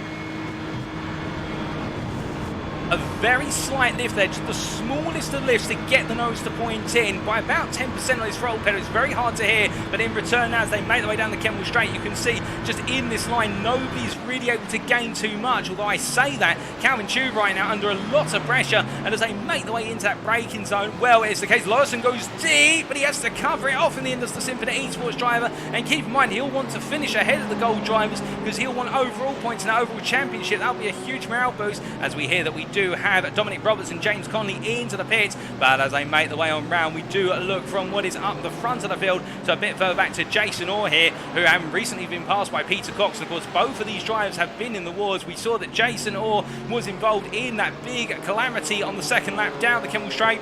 A very slight lift there, just the smallest of lifts to get the nose to point in by about 10% on his throttle pedal. It's very hard to hear, but in return now as they make their way down the Kemmel Straight, you can see just in this line nobody's really able to gain too much, although I say that Calvin Chu right now under a lot of pressure, and as they make their way into that braking zone, well, it's the case Larson goes deep, but he has to cover it off in the end as the Symphony Esports driver. And keep in mind, he'll want to finish ahead of the gold drivers because he'll want overall points in the overall championship. That'll be a huge morale boost, as we hear that we do have Dominic Roberts and James Conley into the pits. But as they make the way on round, we do look from what is up the front of the field to a bit further back to Jason Orr here, who have recently been passed by Peter Cox. And of course, both of these drivers have been in the wars. We saw that Jason Orr was involved in that big calamity on the second lap down the Kemmel Straight,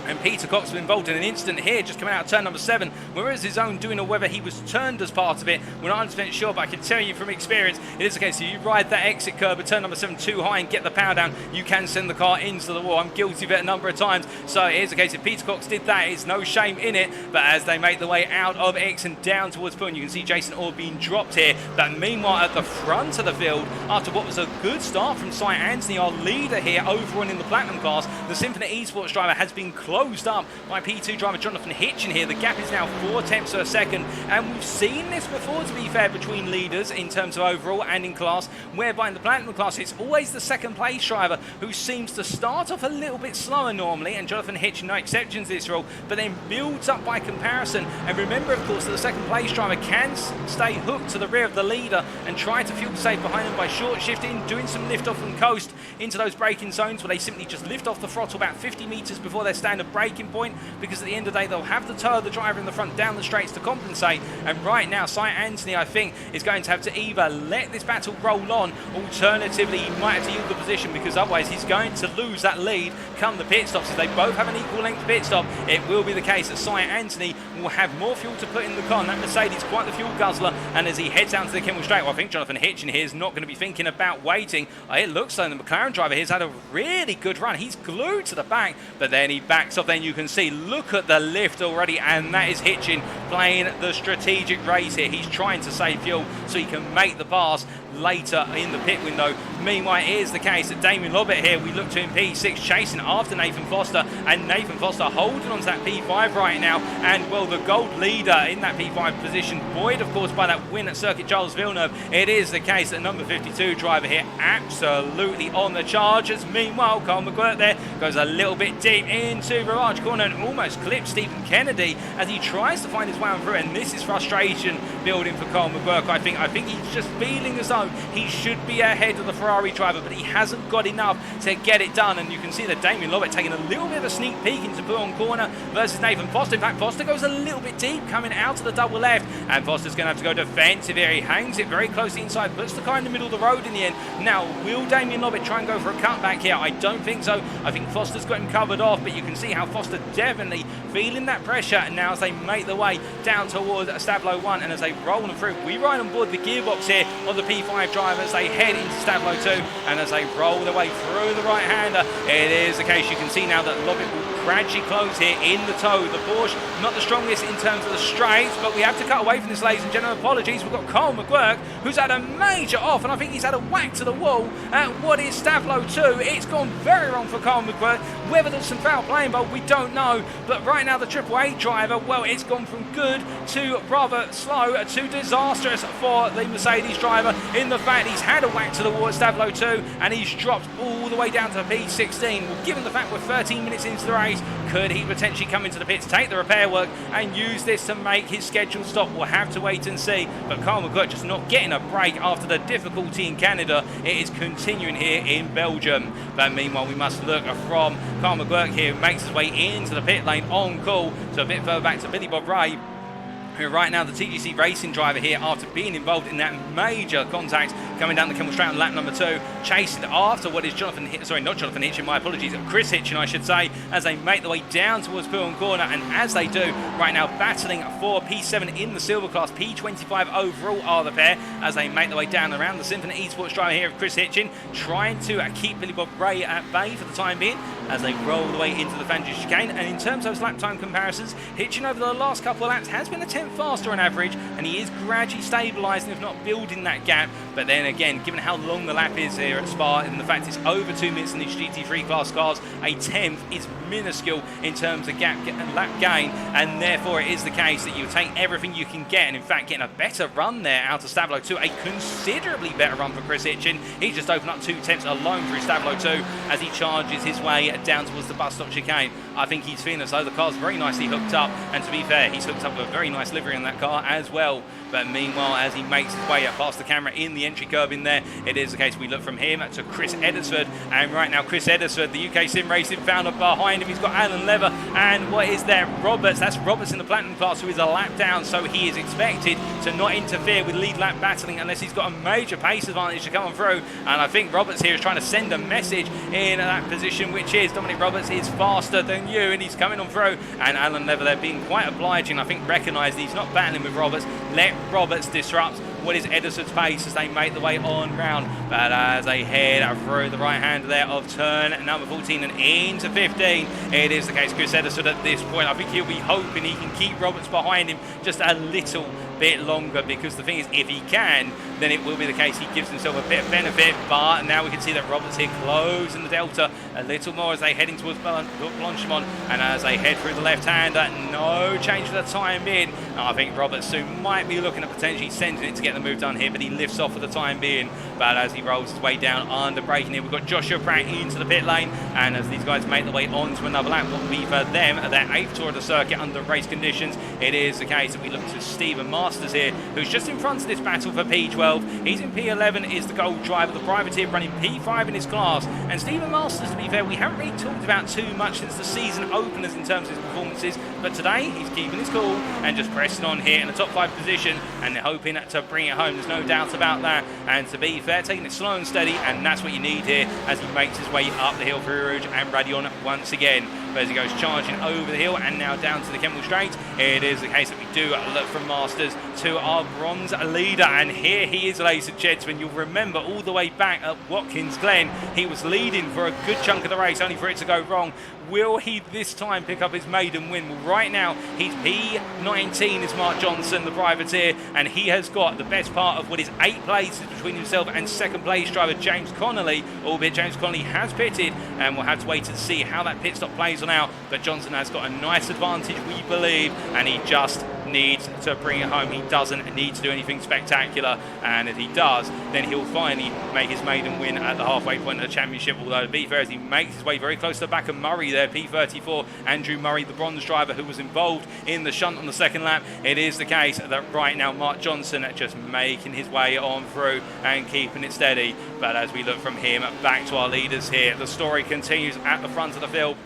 and Peter Cox was involved in an incident here just coming out of turn number 7, whereas his own doing, or whether he was turned as part of it, we're not 100% sure, but I can tell you from experience it is the case. If you ride that exit curve at turn number 7 too high and get the power down, you can send the car into the wall. I'm guilty of it a number of times, so it is the case. If Peter Cox did that, it's no shame in it. But as they make the way out of X and down towards Poon, you can see Jason Orr being dropped here. But meanwhile at the front of the field, after what was a good start from Cy Anthony, our leader here over on in the Platinum class, the Symphony Esports driver has been closed up by P2 driver Jonathan Hitchin here. The gap is now 4 tenths per second, and we've seen this before, to be fair, between leaders in terms of overall and in class, whereby in the Platinum class it's always the second place driver who seems to start off a little bit slower normally, and Jonathan Hitchin, no exceptions to this rule, but then builds up by comparison. And remember, of course, that the second place driver can stay hooked to the rear of the leader and try to fuel save behind them by short shifting, doing some lift off and coast into those braking zones where they simply just lift off the throttle about 50 meters before their standard braking point, because at the end of the day they'll have the toe of the driver in the front down the straights to compensate. And right now Cy Anthony, I think, is going to have to either let this battle roll on, alternatively he might have to yield the position, because otherwise he's going to lose that lead come the pit stops. If they both have an equal length pit stop, it will be the case that Cy Anthony will have more fuel to put in the car, and that Mercedes quite the fuel guzzler. And as he heads down to the Kemmel Straight, well, I think Jonathan Hitchin here is not going to be thinking about waiting. It looks like the McLaren driver here has had a really good run. He's glued to the back, but then he backs off. Then you can see, look at the lift already, and that is Hitchin playing the strategic race here. He's trying to save fuel so he can make the pass later in the pit window. Meanwhile, it is the case that Damien Lobbett here, we look to him P6 chasing after Nathan Foster, and Nathan Foster holding on to that P5 right now, and well, the gold leader in that P5 position, buoyed of course by that win at Circuit Charles Villeneuve. It is the case that number 52 driver here absolutely on the charges. Meanwhile, Carl McGuirt there goes a little bit deep into Virage Corner and almost clips Stephen Kennedy as he tries to find his way on through, and this is frustration building for Carl McGuirt. I think he's just feeling as though he should be ahead of the Ferrari driver, but he hasn't got enough to get it done. And you can see that Damien Lobbett taking a little bit of a sneak peek into Poon Corner versus Nathan Foster. In fact, Foster goes a little bit deep coming out of the double left, and Foster's going to have to go defensive here. He hangs it very closely inside, puts the car in the middle of the road in the end. Now, will Damien Lobbett try and go for a cutback here? I don't think so. I think Foster's got him covered off, but you can see how Foster definitely feeling that pressure now as they make the way down towards Stablo 1, and as they roll them through, we ride on board the gearbox here of the P5 driver as they head into Stablo 2, and as they roll their way through the right-hander, it is the case you can see now that Lobbit will gradually close here in the toe. The Porsche, not the strongest in terms of the straights, but we have to cut away from this, ladies and gentlemen. Apologies, we've got Carl McGuirk, who's had a major off, and I think he's had a whack to the wall at what is Stablo 2. It's gone very wrong for Carl McGuirk. Whether there's some foul playing, but we don't know. But right now, the Triple Eight driver, well, it's gone from good to rather slow to disastrous for the Mercedes driver, in the fact he's had a whack to the wall at Stablo 2, and he's dropped all the way down to P16. Well, given the fact we're 13 minutes into the race, could he potentially come into the pits, take the repair work, and use this to make his scheduled stop? We'll have to wait and see. But Carl McGuirk just not getting a break after the difficulty in Canada. It is continuing here in Belgium. But meanwhile, we must look from Carl McGuirk here, who makes his way into the pit lane on call. So a bit further back to Billy Bob Ray, who right now the TGC racing driver here, after being involved in that major contact coming down the Kemmel Straight on lap number 2, chased after what is Chris Hitchin, I should say, as they make their way down towards Poolon Corner, and as they do, right now battling for P7 in the silver class, P25 overall are the pair, as they make their way down around the Symphony Esports driver here of Chris Hitchin, trying to keep Billy Bob Ray at bay for the time being, as they roll the way into the Fangio chicane. And in terms of those lap time comparisons, Hitchin over the last couple of laps has been a tenth faster on average, and he is gradually stabilising, if not building that gap. But then again, given how long the lap is here at Spa, and the fact it's over 2 minutes in these GT3 class cars, a tenth is minuscule in terms of lap gain, and therefore it is the case that you take everything you can get, and in fact getting a better run there out of Stablo 2, a considerably better run for Chris Hitchin. He's just opened up 2 tenths alone through Stablo 2 as he charges his way down towards the bus stop chicane. I think he's feeling as though the car's very nicely hooked up, and to be fair, he's hooked up with a very nice livery on that car as well. But meanwhile, as he makes his way up past the camera in the entry curb in there, it is the case we look from him to Chris Eddersford, and right now Chris Eddersford, the UK Sim Racing founder, behind him he's got Alan Lever, and what is there? Roberts. That's Roberts in the Platinum class, who is a lap down, so he is expected to not interfere with lead lap battling unless he's got a major pace advantage to come through. And I think Roberts here is trying to send a message in that position, which is Dominic Roberts is faster than you, and he's coming on through. And Alan Lever there being quite obliging, I think recognised he's not battling with Roberts. Let Roberts disrupt what is Eddersford's pace as they make the way on round. But as they head through the right hand there of turn number 14 and into 15, it is the case Chris Eddersford at this point. I think he'll be hoping he can keep Roberts behind him just a little bit longer, because the thing is, if he can, then it will be the case he gives himself a bit of benefit. But now we can see that Roberts here closing the delta a little more as they heading towards Blanchimont, and as they head through the left-hander, no change for the time being. I think Roberts soon might be looking at potentially sending it to get the move done here, but he lifts off for the time being. But as he rolls his way down under braking here, we've got Joshua Pratt into the pit lane, and as these guys make their way on to another lap, what will be for them their 8th tour of the circuit under race conditions, it is the case that we look to Stephen Masters here, who's just in front of this battle for P12. He's in P11, is the gold driver, the privateer running P5 in his class. And Stephen Masters, to be fair, we haven't really talked about too much since the season openers in terms of his performances, but today he's keeping his cool and just pressing on here in the top 5 position and hoping to bring it home. There's no doubt about that. And to be fair, taking it slow and steady, and that's what you need here as he makes his way up the hill through Rouge and Radion once again. But as he goes charging over the hill and now down to the Kemmel Straight, it is the case that we do look from Masters to our bronze leader. And here he is, ladies and gentlemen. You'll remember all the way back at Watkins Glen, he was leading for a good chunk of the race, only for it to go wrong. Will he this time pick up his maiden win? Well, right now, he's P19 is Mark Johnson, the privateer, and he has got the best part of what is 8 places between himself and second place driver James Connolly, albeit James Connolly has pitted, and we'll have to wait and see how that pit stop plays on out. But Johnson has got a nice advantage, we believe, and he just needs to bring it home. He doesn't need to do anything spectacular, and if he does, then he'll finally make his maiden win at the halfway point of the championship. Although, to be fair, as he makes his way very close to the back of Murray there, P34, Andrew Murray, the bronze driver who was involved in the shunt on the second lap, it is the case that right now Mark Johnson just making his way on through and keeping it steady. But as we look from him back to our leaders here, the story continues at the front of the field.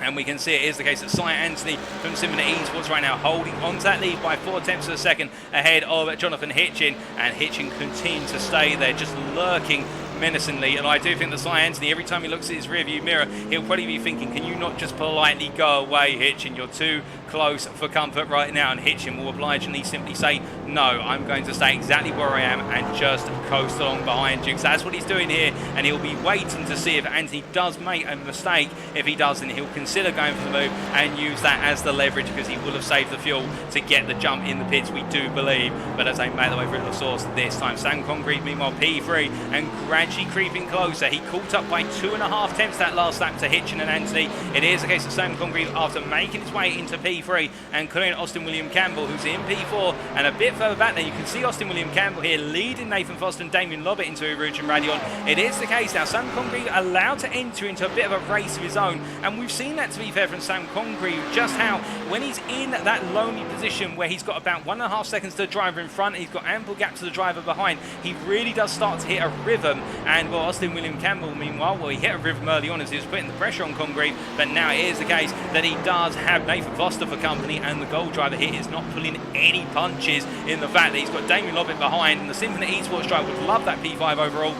And we can see it is the case that Cy Anthony from Symphony Esports right now holding on to that lead by 4 tenths of a second ahead of Jonathan Hitchin. And Hitchin continues to stay there, just lurking menacingly, and I do think that Cy Anthony, every time he looks at his rearview mirror, he'll probably be thinking, can you not just politely go away, Hitchin? You're too close for comfort right now. And Hitchin will obligingly simply say, no, I'm going to stay exactly where I am and just coast along behind you. Because that's what he's doing here, and he'll be waiting to see if Anthony does make a mistake. If he doesn't, he'll consider going for the move and use that as the leverage, because he will have saved the fuel to get the jump in the pits, we do believe. But as they make their way through the source this time, Sam Congreve, meanwhile, P3, and gradually creeping closer. He caught up by 2.5 tenths that last lap to Hitchin and Anthony. It is a case of Sam Congreve, after making his way into P3 and clearing Austin William Campbell, who's in P4, and a bit further back there, you can see Austin William Campbell here leading Nathan Foster and Damien Lobbett into Eruge and Radion. It is the case now, Sam Congreve allowed to enter into a bit of a race of his own, and we've seen that, to be fair, from Sam Congreve, just how when he's in that lonely position where he's got about 1.5 seconds to the driver in front, he's got ample gap to the driver behind, he really does start to hit a rhythm. And well, Austin William Campbell, meanwhile, well, he hit a rhythm early on as he was putting the pressure on Congreve, but now it is the case that he does have Nathan Foster for company, and the gold driver here is not pulling any punches in the fact that he's got Damien Lobbett behind, and the Symphony Esports driver would love that P5 overall.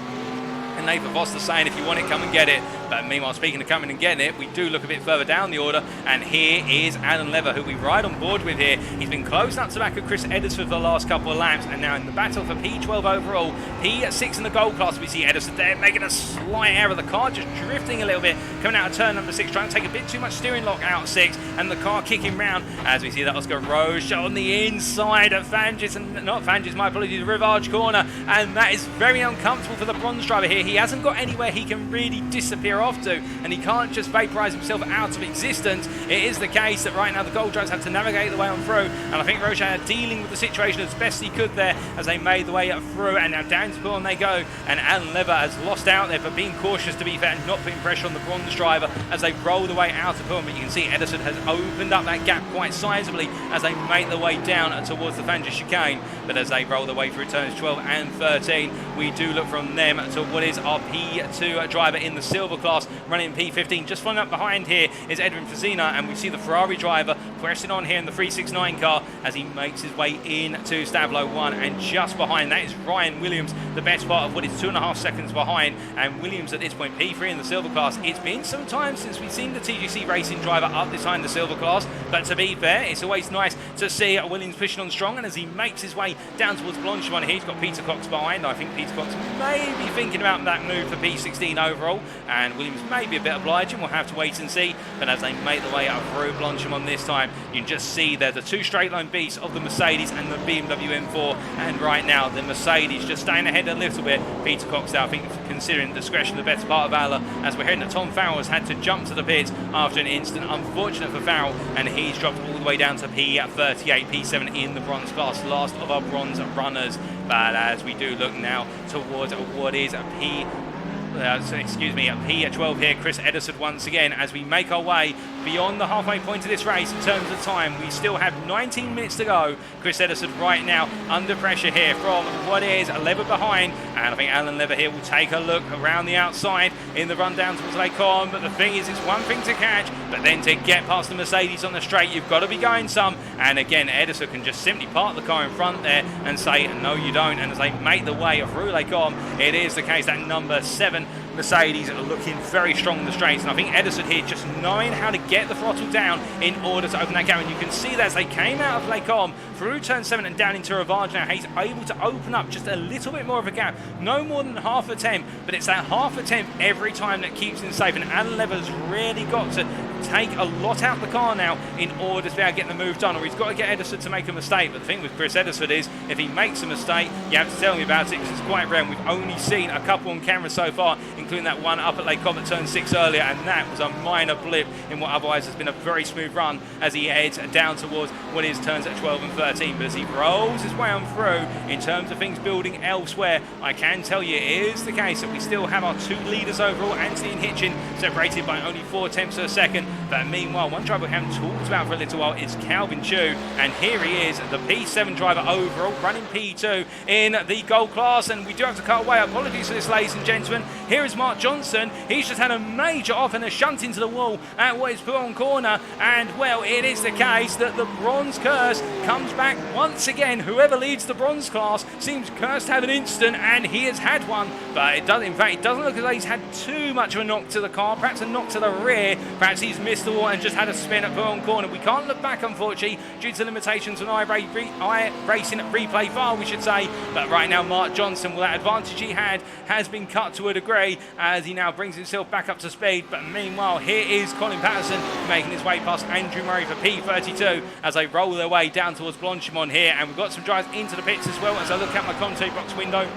And Nathan Foster saying, if you want it, come and get it. But meanwhile, speaking of coming and getting it, we do look a bit further down the order, and here is Alan Lever, who we ride on board with here. He's been closing up to the back of Chris Edderson for the last couple of laps, and now in the battle for P12 overall, P6 in the gold class, we see Edderson there making a slight error. The car just drifting a little bit, coming out of turn number 6, trying to take a bit too much steering lock out of 6, and the car kicking round as we see that Oscar Roche on the inside of Fangis, and not Fangis, my apologies, Rivage corner, and that is very uncomfortable for the bronze driver here. He hasn't got anywhere he can really disappear off to, and he can't just vaporize himself out of existence. It is the case that right now the gold drivers have to navigate the way on through, and I think Rochat are dealing with the situation as best he could there as they made the way through, and now down to Pool they go, and Alan Lever has lost out there for being cautious, to be fair, and not putting pressure on the bronze driver as they roll the way out of Pool. But you can see Edderson has opened up that gap quite sizably as they make their way down towards the Fangis chicane. But as they roll their way through turns 12 and 13, we do look from them to what is our P2 driver in the silver class, running P15. Just following up behind here is Edwin Fazina, and we see the Ferrari driver pressing on here in the 369 car as he makes his way into Stavlo 1, and just behind that is Ryan Williams, the best part of what is 2.5 seconds behind. And Williams at this point, P3 in the silver class. It's been some time since we've seen the TGC Racing driver up this high in the silver class, but to be fair, it's always nice to see Williams pushing on strong, and as he makes his way down towards Blanchimont here, he's got Peter Cox behind. I think Peter Cox may be thinking about that move for P16 overall, and Williams may be a bit obliging. We'll have to wait and see. But as they make the way up through Blanchimont this time, you can just see there the two straight line beasts of the Mercedes and the BMW M4, and right now the Mercedes just staying ahead a little bit. Peter Cox there, I think, considering discretion the better part of valor, as we're hearing that Tom Farrell has had to jump to the pits after an incident. Unfortunate for Farrell, and he's dropped all the way down to P38, P7 in the bronze class, last of our bronze runners. But as we do look now towards what is a P12 here, Chris Edderson once again, as we make our way beyond the halfway point of this race in terms of time. We still have 19 minutes to go. Chris Edderson right now under pressure here from what is Lever behind, and I think Alan Lever here will take a look around the outside in the run down towards Lake Con. But the thing is, it's one thing to catch, but then to get past the Mercedes on the straight, you've got to be going some. And again, Edderson can just simply park the car in front there and say, no you don't. And as they make the way through Lake Con, it is the case that number 7 Mercedes are looking very strong in the straights, and I think Edderson here just knowing how to get the throttle down in order to open that gap. And you can see that as they came out of Lake Om through turn 7 and down into Ravage now, he's able to open up just a little bit more of a gap, no more than half a tenth, but it's that half a tenth every time that keeps him safe. And Alan Lever's really got to take a lot out of the car now in order to be able to get the move done, or he's got to get Edderson to make a mistake. But the thing with Chris Edderson is, if he makes a mistake, you have to tell me about it, because it's quite rare, and we've only seen a couple on camera so far, including that one up at Lake Comet turn 6 earlier, and that was a minor blip in what otherwise has been a very smooth run as he heads down towards what is turns at 12 and 13. But as he rolls his way on through in terms of things building elsewhere, I can tell you it is the case that we still have our two leaders overall, Anthony and Hitchin, separated by only 4 tenths of a second. But meanwhile, one driver we haven't talked about for a little while is Calvin Chu, and here he is, the P7 driver overall, running P2 in the gold class. And we do have to cut away. Apologies for this, ladies and gentlemen. Here is towards Mark Johnson. He's just had a major off and a shunt into the wall at what is put on corner. And, well, it is the case that the bronze curse comes back once again. Whoever leads the bronze class seems cursed to have an instant, and he has had one. But it doesn't, in fact, it doesn't look as though he's had too much of a knock to the car. Perhaps a knock to the rear. Perhaps he's missed the wall and just had a spin at put on corner. We can't look back, unfortunately, due to limitations on iRacing replay file, we should say. But right now, Mark Johnson, well, that advantage he had has been cut to a degree as he now brings himself back up to speed. But meanwhile, here is Colin Patterson making his way past Andrew Murray for P32 as they roll their way down towards Blanchimont here. And we've got some drives into the pits as well as I look out my commentary box window.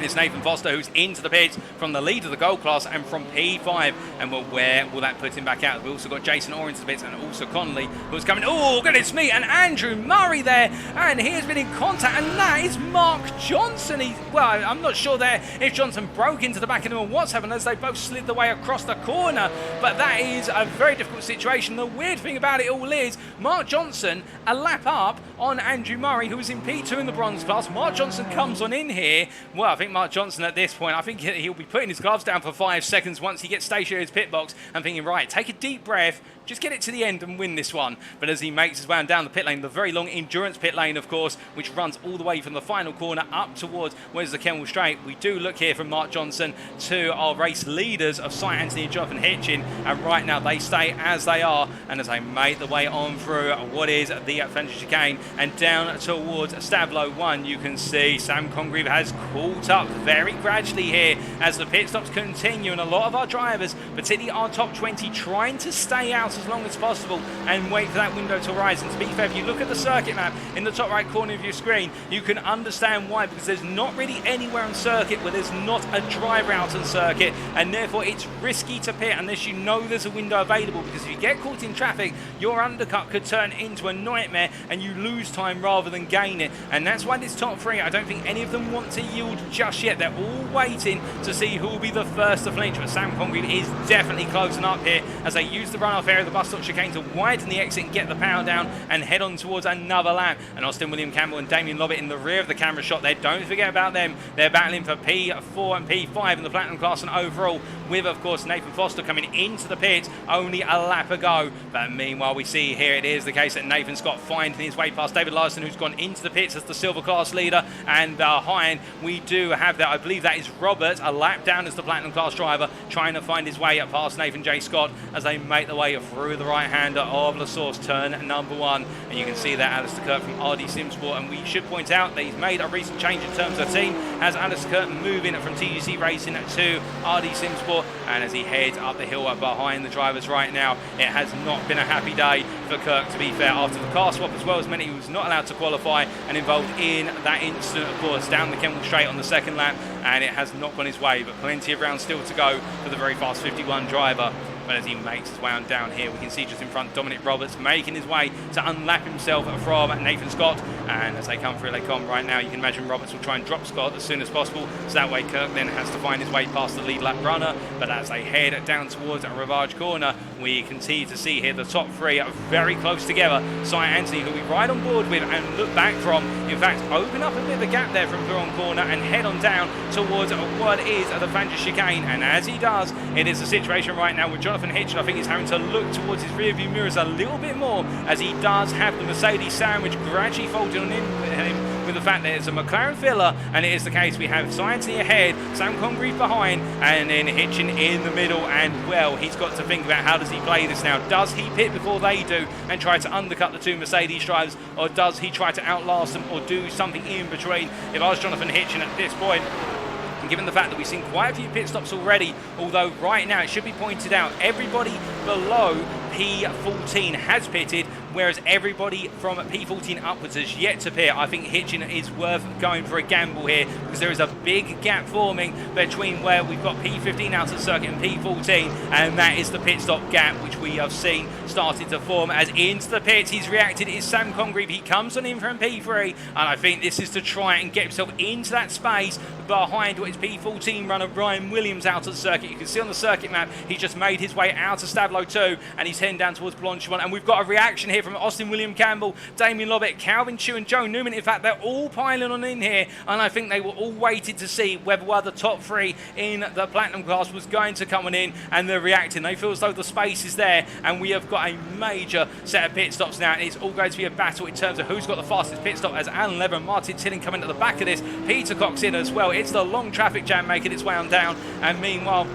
It's Nathan Foster who's into the pits from the lead of the gold class and from P5. And well, where will that put him back out? We've also got Jason Orr into the pits and also Connolly who's coming. Oh, goodness me, and Andrew Murray there. And he has been in contact, and that is Mark Johnson. Well, I'm not sure there if Johnson broke into the back of him or what's happened as they both slid the way across the corner. But that is a very difficult situation. The weird thing about it all is Mark Johnson a lap up on Andrew Murray, who was in P2 in the bronze class. Mark Johnson comes on in here. Well, I think Mark Johnson at this point, I think he'll be putting his gloves down for 5 seconds once he gets stationary in his pit box and thinking, right, take a deep breath, just get it to the end and win this one. But as he makes his way down the pit lane, the very long endurance pit lane, of course, which runs all the way from the final corner up towards where's the Kenmore Straight, we do look here from Mark Johnson to our race leaders of Cy Anthony and Jonathan Hitchin, and right now they stay as they are, and as they make the way on through what is the Fender chicane and down towards Stavlo 1, you can see Sam Congreve has caught up very gradually here as the pit stops continue, and a lot of our drivers, particularly our top 20, trying to stay out as long as possible and wait for that window to rise. And to be fair, if you look at the circuit map in the top right corner of your screen, you can understand why, because there's not really anywhere on circuit where there's not a driver out on circuit, and therefore it's risky to pit unless you know there's a window available, because if you get caught in traffic, your undercut could turn into a nightmare and you lose time rather than gain it. And that's why this top three, I don't think any of them want to yield just yet. They're all waiting to see who will be the first to flinch, but Sam Congreve is definitely closing up here as they use the runoff area of the bus stop chicane to widen the exit and get the power down and head on towards another lap. And Austin William Campbell and Damien Lobbett in the rear of the camera shot there. Don't forget about them. They're battling for P4 and P5 in the Platinum class and overall, with of course Nathan Foster coming into the pit only a lap ago. But meanwhile, we see here it is the case that Nathan Scott finding his way past David Larson, who's gone into the pits as the silver class leader, and behind we do have that, I believe that is Robert, a lap down as the Platinum class driver, trying to find his way up past Nathan J. Scott as they make the way through the right-hander of La Source, turn number 1. And you can see that Alistair Kirk from RD Simsport, and we should point out that he's made a recent change in terms of team, as Alistair Kirk moving from TGC Racing to RD Simsport, and as he heads up the hill behind the drivers right now, it has not been a happy day for Kirk, to be fair, after the car swap as well as many, he was not allowed to qualify and involved in that incident, of course, down the Kemble Straight on the second lap, and it has not gone his way, but plenty of rounds still to go for the very fast 51 driver. But as he makes his way on down here, we can see just in front Dominic Roberts making his way to unlap himself from Nathan Scott. And as they come through Les Combes right now, you can imagine Roberts will try and drop Scott as soon as possible. So that way Kirk then has to find his way past the lead lap runner. But as they head down towards a Rivage corner, we continue to see here the top three are very close together. Cy Anthony, who we ride on board with and look back from, in fact, open up a bit of a gap there from Buron corner and head on down towards what is the Fanja chicane. And as he does, it is a situation right now with Jonathan Hitchin, I think he's having to look towards his rear view mirrors a little bit more, as he does have the Mercedes sandwich gradually folding on in with him, with the fact that it's a McLaren filler, and it is the case we have Cy Anthony ahead, Sam Congreve behind, and then Hitchin in the middle. And well, he's got to think about how does he play this now. Does he pit before they do and try to undercut the two Mercedes drivers, or does he try to outlast them or do something in between? If I was Jonathan Hitchin at this point, given the fact that we've seen quite a few pit stops already, although right now it should be pointed out everybody below P14 has pitted, whereas everybody from P14 upwards has yet to pit. I think Hitchin is worth going for a gamble here, because there is a big gap forming between where we've got P15 out of circuit and P14, and that is the pit stop gap which we have seen started to form. As into the pits he's reacted is Sam Congreve. He comes on in from P3, and I think this is to try and get himself into that space behind what is P14 runner Ryan Williams out of the circuit. You can see on the circuit map he just made his way out of Stavlo 2, and he's heading down towards Blanchimont, and we've got a reaction here from Austin William Campbell, Damien Lobbett, Calvin Chu and Joe Newman. In fact, they're all piling on in here, and I think they were all waited to see whether one of the top 3 in the Platinum class was going to come on in, and they're reacting. They feel as though the space is there, and we have got a major set of pit stops now. It's all going to be a battle in terms of who's got the fastest pit stop, as Alan Lever and Martin Tilling coming at the back of this. Peter Cox in as well. It's the long traffic jam making its way on down, and meanwhile,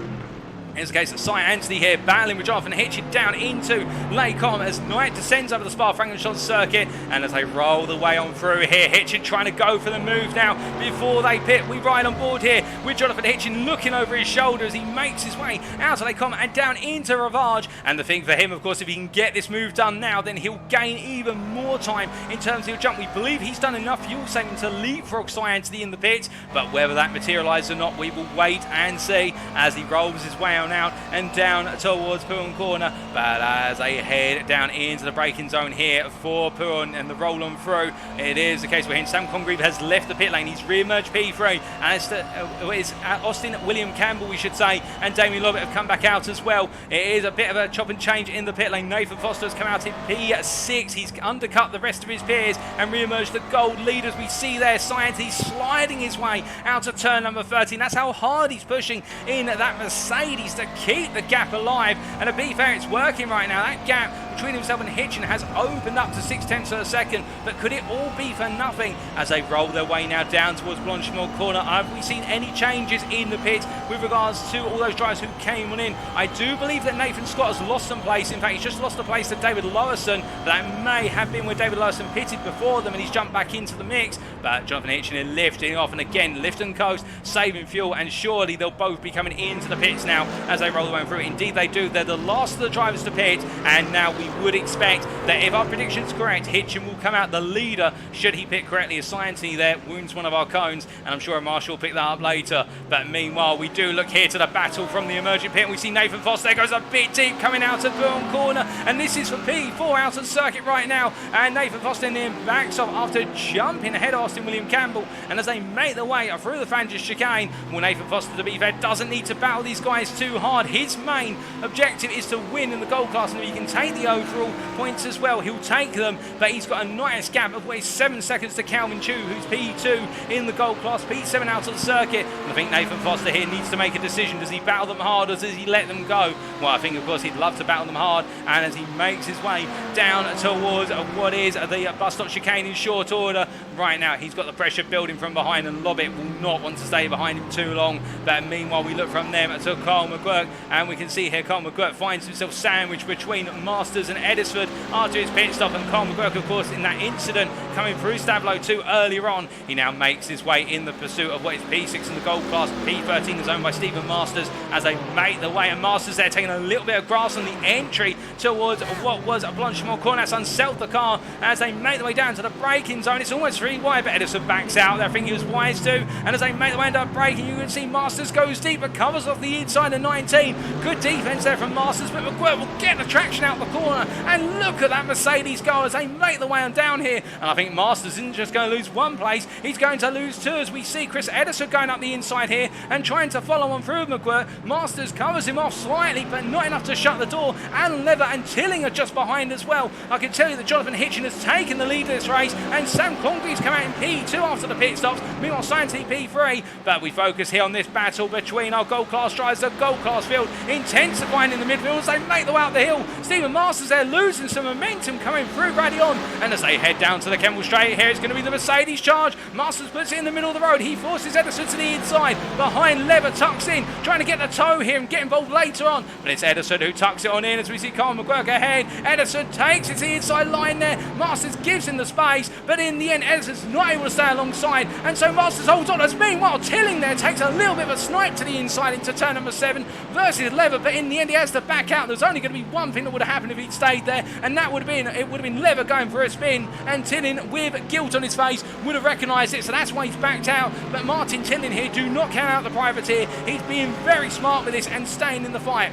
it's the case of Cy Anthony here battling with Jonathan Hitchin down into Laycombe as Knight descends over the Spa-Francorchamps circuit, and as they roll the way on through here, Hitchin trying to go for the move now before they pit. We ride on board here with Jonathan Hitchin looking over his shoulder as he makes his way out of Laycombe and down into Ravage. And the thing for him, of course, if he can get this move done now, then he'll gain even more time in terms of he'll jump. We believe he's done enough fuel saving to leapfrog Cy Anthony in the pits, but whether that materialises or not, we will wait and see as he rolls his way on out and down towards Puon Corner. But as they head down into the braking zone here for Puon and the roll on through, it is the case where Sam Congreve has left the pit lane. He's re-emerged P3, and it's Austin William Campbell, we should say, and Damien Lobbett have come back out as well. It is a bit of a chop and change in the pit lane. Nathan Foster has come out in P6. He's undercut the rest of his peers and re-emerged the gold leaders. We see there Science, he's sliding his way out of turn number 13. That's how hard he's pushing in that Mercedes to keep the gap alive, and to be fair, it's working right now. That gap between himself and Hitchin has opened up to 0.6 of a second, but could it all be for nothing as they roll their way now down towards Blanchimont Corner? Have we seen any changes in the pit with regards to all those drivers who came on in? I do believe that Nathan Scott has lost some place. In fact, he's just lost a place to David Lowerson. That may have been where David Lowerson pitted before them, and he's jumped back into the mix. But Jonathan Hitchin lifting off, and again, lift and coast, saving fuel, and surely they'll both be coming into the pits now as they roll the way through. Indeed they do. They're the last of the drivers to pit, and now we would expect that if our prediction's correct, Hitchin will come out the leader should he pit correctly, as Cy Anthony there wounds one of our cones, and I'm sure Marshall will pick that up later. But meanwhile, we do look here to the battle from the emerging pit, and we see Nathan Foster. There goes a bit deep coming out of Bourne Corner, and this is for P4 out of the circuit right now, and Nathan Foster then backs off after jumping ahead of Austin William Campbell. And as they make their way through the Fangers chicane, well, Nathan Foster, to be fair, doesn't need to battle these guys too hard. His main objective is to win in the gold class, and if he can take the overall points as well, he'll take them. But he's got a nice gap of 7 seconds to Calvin Chu, who's P2 in the gold class, P7 out of the circuit. And I think Nathan Foster here needs to make a decision. Does he battle them hard, or does he let them go? Well, I think, of course, he'd love to battle them hard, and as he makes his way down towards what is the bus stop chicane in short order, right now he's got the pressure building from behind, and Lobbett will not want to stay behind him too long. But meanwhile, we look from them to Carl McGurk, and we can see here Carl McGurk finds himself sandwiched between Masters and Edisford after his pit stop. And Carl McGurk, of course, in that incident coming through Stavlo 2 earlier on, he now makes his way in the pursuit of what is P6 in the gold class. P13 is owned by Stephen Masters as they make the way, and Masters there taking a little bit of grass on the entry towards what was a Blanchimont Corner. That's unsettled the car as they make their way down to the braking zone. It's almost 3 wide, but Edison backs out there. I think he was wise to, and as they make their way into braking, you can see Masters goes deep but covers off the inside of 19. Good defense there from Masters, but McGuire will get the traction out the corner, and look at that Mercedes go as they make the way on down here. And I think Masters isn't just going to lose one place, he's going to lose 2, as we see Chris Edison going up the inside here and trying to follow on through McGuire. Masters covers him off slightly, but not enough to shut the door. Alan Lever and Tilling are just behind as well. I can tell you that Jonathan Hitchin has taken the lead of this race, and Sam Congreve's come out in P2 after the pit stops. Meanwhile, Science P3, but we focus here on this battle between our gold class drivers. The gold class field intensifying in the midfield as they make the way up the hill. Stephen Masters there losing some momentum coming through Radion, and as they head down to the Kemble Straight here, it's going to be the Mercedes charge. Masters puts it in the middle of the road. He forces Edison to the inside. Behind, Lever tucks in, trying to get the toe here and get involved later on. But it's Edison who tucks it on in as we see Carl McGurk ahead. Edison takes it to the inside line there. Masters gives him the space, but in the end, Edison's not able to stay alongside, and so Masters holds on. As meanwhile, Tilling there takes a little bit of a snipe to the inside into turn number 7 versus Lever, but in the end, he has to back out. There's only going to be one thing that would have happened if he'd stayed there, and that would have been Lever going for a spin, and Tilling, with guilt on his face, would have recognised it, so that's why he's backed out. But Martin Tilling here, do not count out the privateer. He's being very smart with this and staying in the fight.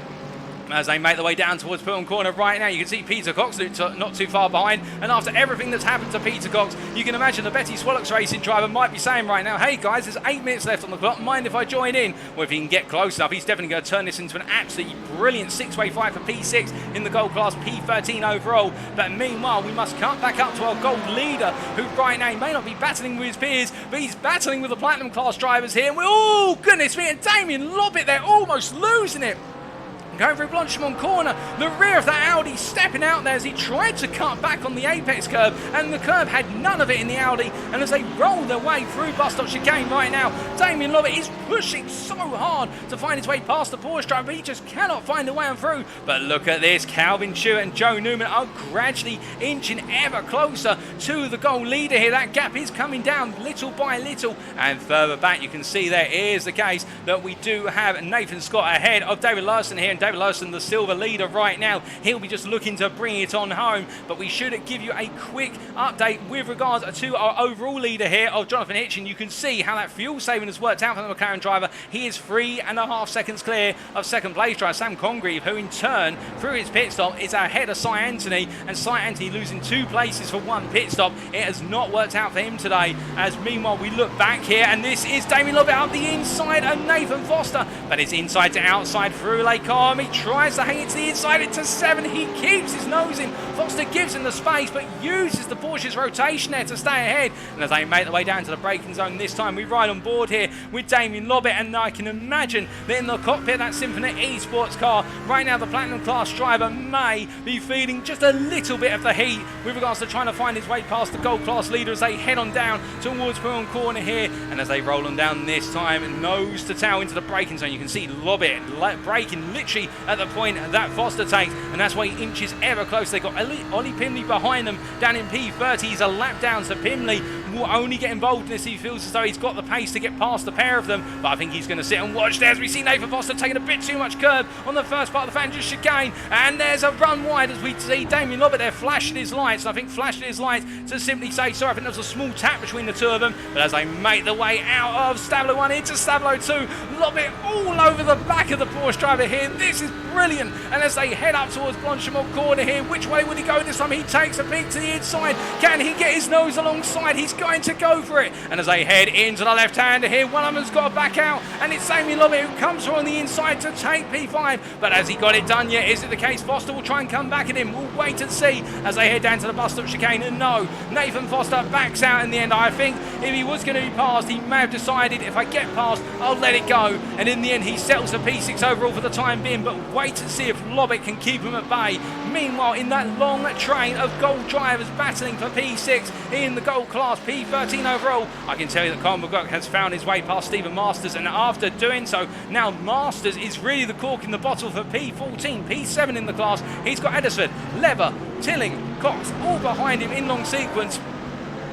as they make their way down towards Pulham Corner right now. You can see Peter Cox not too far behind, and after everything that's happened to Peter Cox, you can imagine the Betty Swallows Racing driver might be saying right now, hey guys, there's 8 minutes left on the clock, mind if I join in? Well, if he can get close enough, he's definitely going to turn this into an absolutely brilliant 6-way fight for P6 in the gold class, P13 overall. But meanwhile, we must cut back up to our gold leader, who right now may not be battling with his peers, but he's battling with the platinum class drivers here. Oh goodness me, and Damien Lobbit there almost losing it. Going through Blanchimont Corner, the rear of that Audi stepping out there as he tried to cut back on the apex curb, and the curb had none of it in the Audi, and as they roll their way through bus stop chicane right now, Damien Lobbit is pushing so hard to find his way past the Porsche driver, but he just cannot find a way on through. But look at this, Calvin Stewart and Joe Newman are gradually inching ever closer to the goal leader here. That gap is coming down little by little, and further back you can see there is the case that we do have Nathan Scott ahead of David Larson here, and David Larson, the silver leader right now, he'll be just looking to bring it on home. But we should give you a quick update with regards to our overall leader here of Jonathan Hitchin. You can see how that fuel saving has worked out for the McLaren driver. He is 3.5 seconds clear of second place driver Sam Congreve, who in turn through his pit stop is ahead of Cy Anthony, and Cy Anthony losing 2 places for 1 pit stop. It has not worked out for him today, as meanwhile we look back here, and this is Damien Lobbit out the inside and Nathan Foster, but it's inside to outside through Lake Arm. He tries to hang it to the inside into 7. He keeps his nose in. Foster gives him the space, but uses the Porsche's rotation there to stay ahead. And as they make their way down to the braking zone this time, we ride on board here with Damien Lobbit, and I can imagine that in the cockpit of that Symphony eSports car right now, the Platinum Class driver may be feeling just a little bit of the heat with regards to trying to find his way past the Gold Class leader as they head on down towards Pulham Corner here. And as they roll on down this time, nose to tail into the braking zone, you can see Lobbit braking literally at the point that Foster takes, and that's why he inches ever close. They got Ollie Pimley behind them down in P30. He's a lap down, so Pimley will only get involved in this if he feels as though he's got the pace to get past the pair of them. But I think he's going to sit and watch there as we see Nathan Foster taking a bit too much curb on the first part of the Fangers chicane, and there's a run wide as we see Damien Lobbit there flashing his lights, and I think flashing his lights to simply say sorry. I think there was a small tap between the two of them, but as they make their way out of Stablo 1 into Stablo 2, Lobbit all over the back of the Porsche driver here. This is brilliant. And as they head up towards Blanchimont Corner here, which way would he go this time? He takes a peek to the inside. Can he get his nose alongside? He's going to go for it. And as they head into the left-hander here, one of them's got to back out, and it's Damien Lobbit who comes from on the inside to take P5. But has he got it done yet? Is it the case? Foster will try and come back at him. We'll wait and see as they head down to the bus stop chicane. And no, Nathan Foster backs out in the end. I think if he was going to be passed, he may have decided, if I get past, I'll let it go. And in the end, he settles for P6 overall for the time being. But wait and see if Lobbit can keep him at bay. Meanwhile, in that long train of gold drivers battling for P6 in the gold class, P13 overall, I can tell you that Colin McGurk has found his way past Stephen Masters, and after doing so, now Masters is really the cork in the bottle for P14, P7 in the class. He's got Edisford, Lever, Tilling, Cox all behind him in long sequence.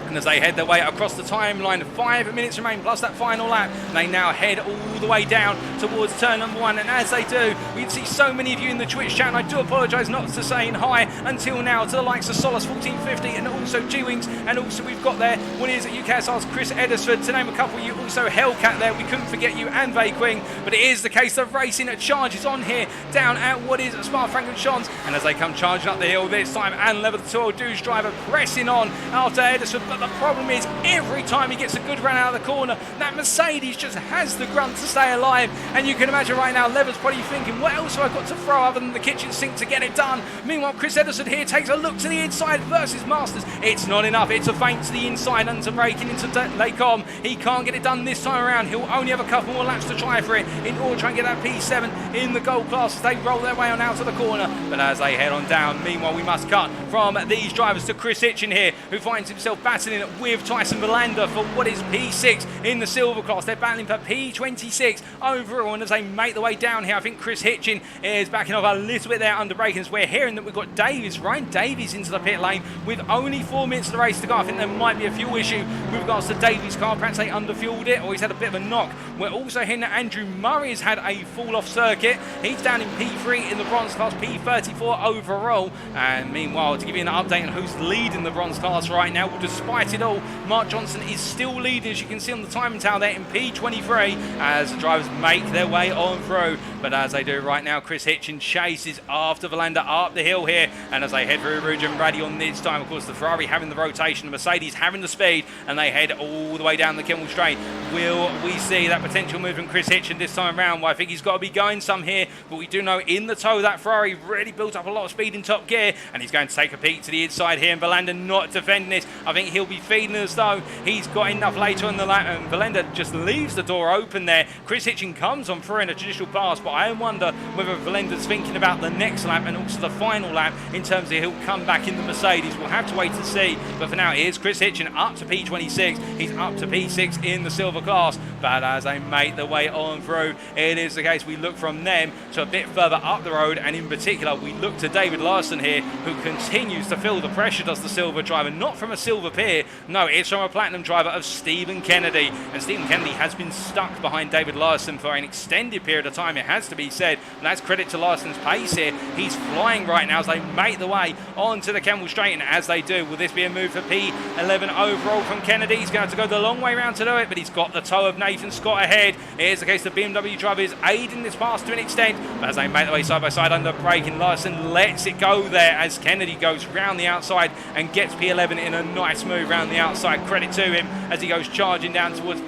And as they head their way across the timeline, 5 minutes remain plus that final lap, they now head all the way down towards turn number 1. And as they do, we can see so many of you in the Twitch chat, and I do apologise not to saying hi until now to the likes of Solace 1450 and also G-Wings, and also we've got there what is UKSR's Chris Edisford, to name a couple. You also Hellcat there, we couldn't forget you, and Vaquing. But it is the case of racing charges on here down at what is Spa-Francorchamps, and as they come charging up the hill this time, and Lever the 12 Douche driver pressing on after Edisford. But the problem is, every time he gets a good run out of the corner, that Mercedes just has the grunt to stay alive. And you can imagine right now, Lever's probably thinking, what else have I got to throw other than the kitchen sink to get it done? Meanwhile, Chris Edison here takes a look to the inside versus Masters. It's not enough. It's a feint to the inside and to breaking into Lake Om. He can't get it done this time around. He'll only have a couple more laps to try for it in order to try and get that P7 in the gold class as they roll their way on out of the corner. But as they head on down, meanwhile, we must cut from these drivers to Chris Hitchin here, who finds himself battling with Tyson Verlander for what is P6 in the silver class. They're battling for P26 overall, and as they make their way down here, I think Chris Hitchin is backing off a little bit there under braking. We're hearing that we've got Ryan Davies into the pit lane with only 4 minutes of the race to go. I think there might be a fuel issue with regards to Davies' car. Perhaps they underfueled it, or he's had a bit of a knock. We're also hearing that Andrew Murray has had a fall off circuit. He's down in P3 in the bronze class, P34 overall. And meanwhile, to give you an update on who's leading the bronze class right now, despite despite it all, Mark Johnson is still leading, as you can see on the timing tower there in P23, as the drivers make their way on through. But as they do right now, Chris Hitchin chases after Verlander up the hill here, and as they head through Rouge and Radion this time, of course, the Ferrari having the rotation, the Mercedes having the speed, and they head all the way down the Kimmel Straight. Will we see that potential move from Chris Hitchin this time around? Well, I think he's got to be going some here, but we do know in the toe that Ferrari really built up a lot of speed in top gear, and he's going to take a peek to the inside here, and Verlander not defending this. I think he'll be feeding as though he's got enough later on the lap, and Verlander just leaves the door open there. Chris Hitchin comes on through in a traditional pass, but I wonder whether Verlander's thinking about the next lap and also the final lap in terms of he'll come back in the Mercedes. We'll have to wait and see, but for now, here's Chris Hitchin up to P26. He's up to P6 in the silver class, but as they make their way on through, it is the case we look from them to a bit further up the road, and in particular, we look to David Larson here, who continues to feel the pressure, does the silver driver, not from a silver peer, no, it's from a platinum driver of Stephen Kennedy, and Stephen Kennedy has been stuck behind David Larson for an extended period of time, it has to be said, and that's credit to Larson's pace here. He's flying right now as they make the way onto the Kemmel Straight, and as they do, will this be a move for P11 overall from Kennedy? He's going to have to go the long way round to do it, but he's got the toe of Nathan Scott ahead. Here's the case the BMW driver is aiding this pass to an extent, but as they make their way side by side under braking, Larson lets it go there as Kennedy goes round the outside and gets P11 in a nice move round the outside. Credit to him as he goes charging down towards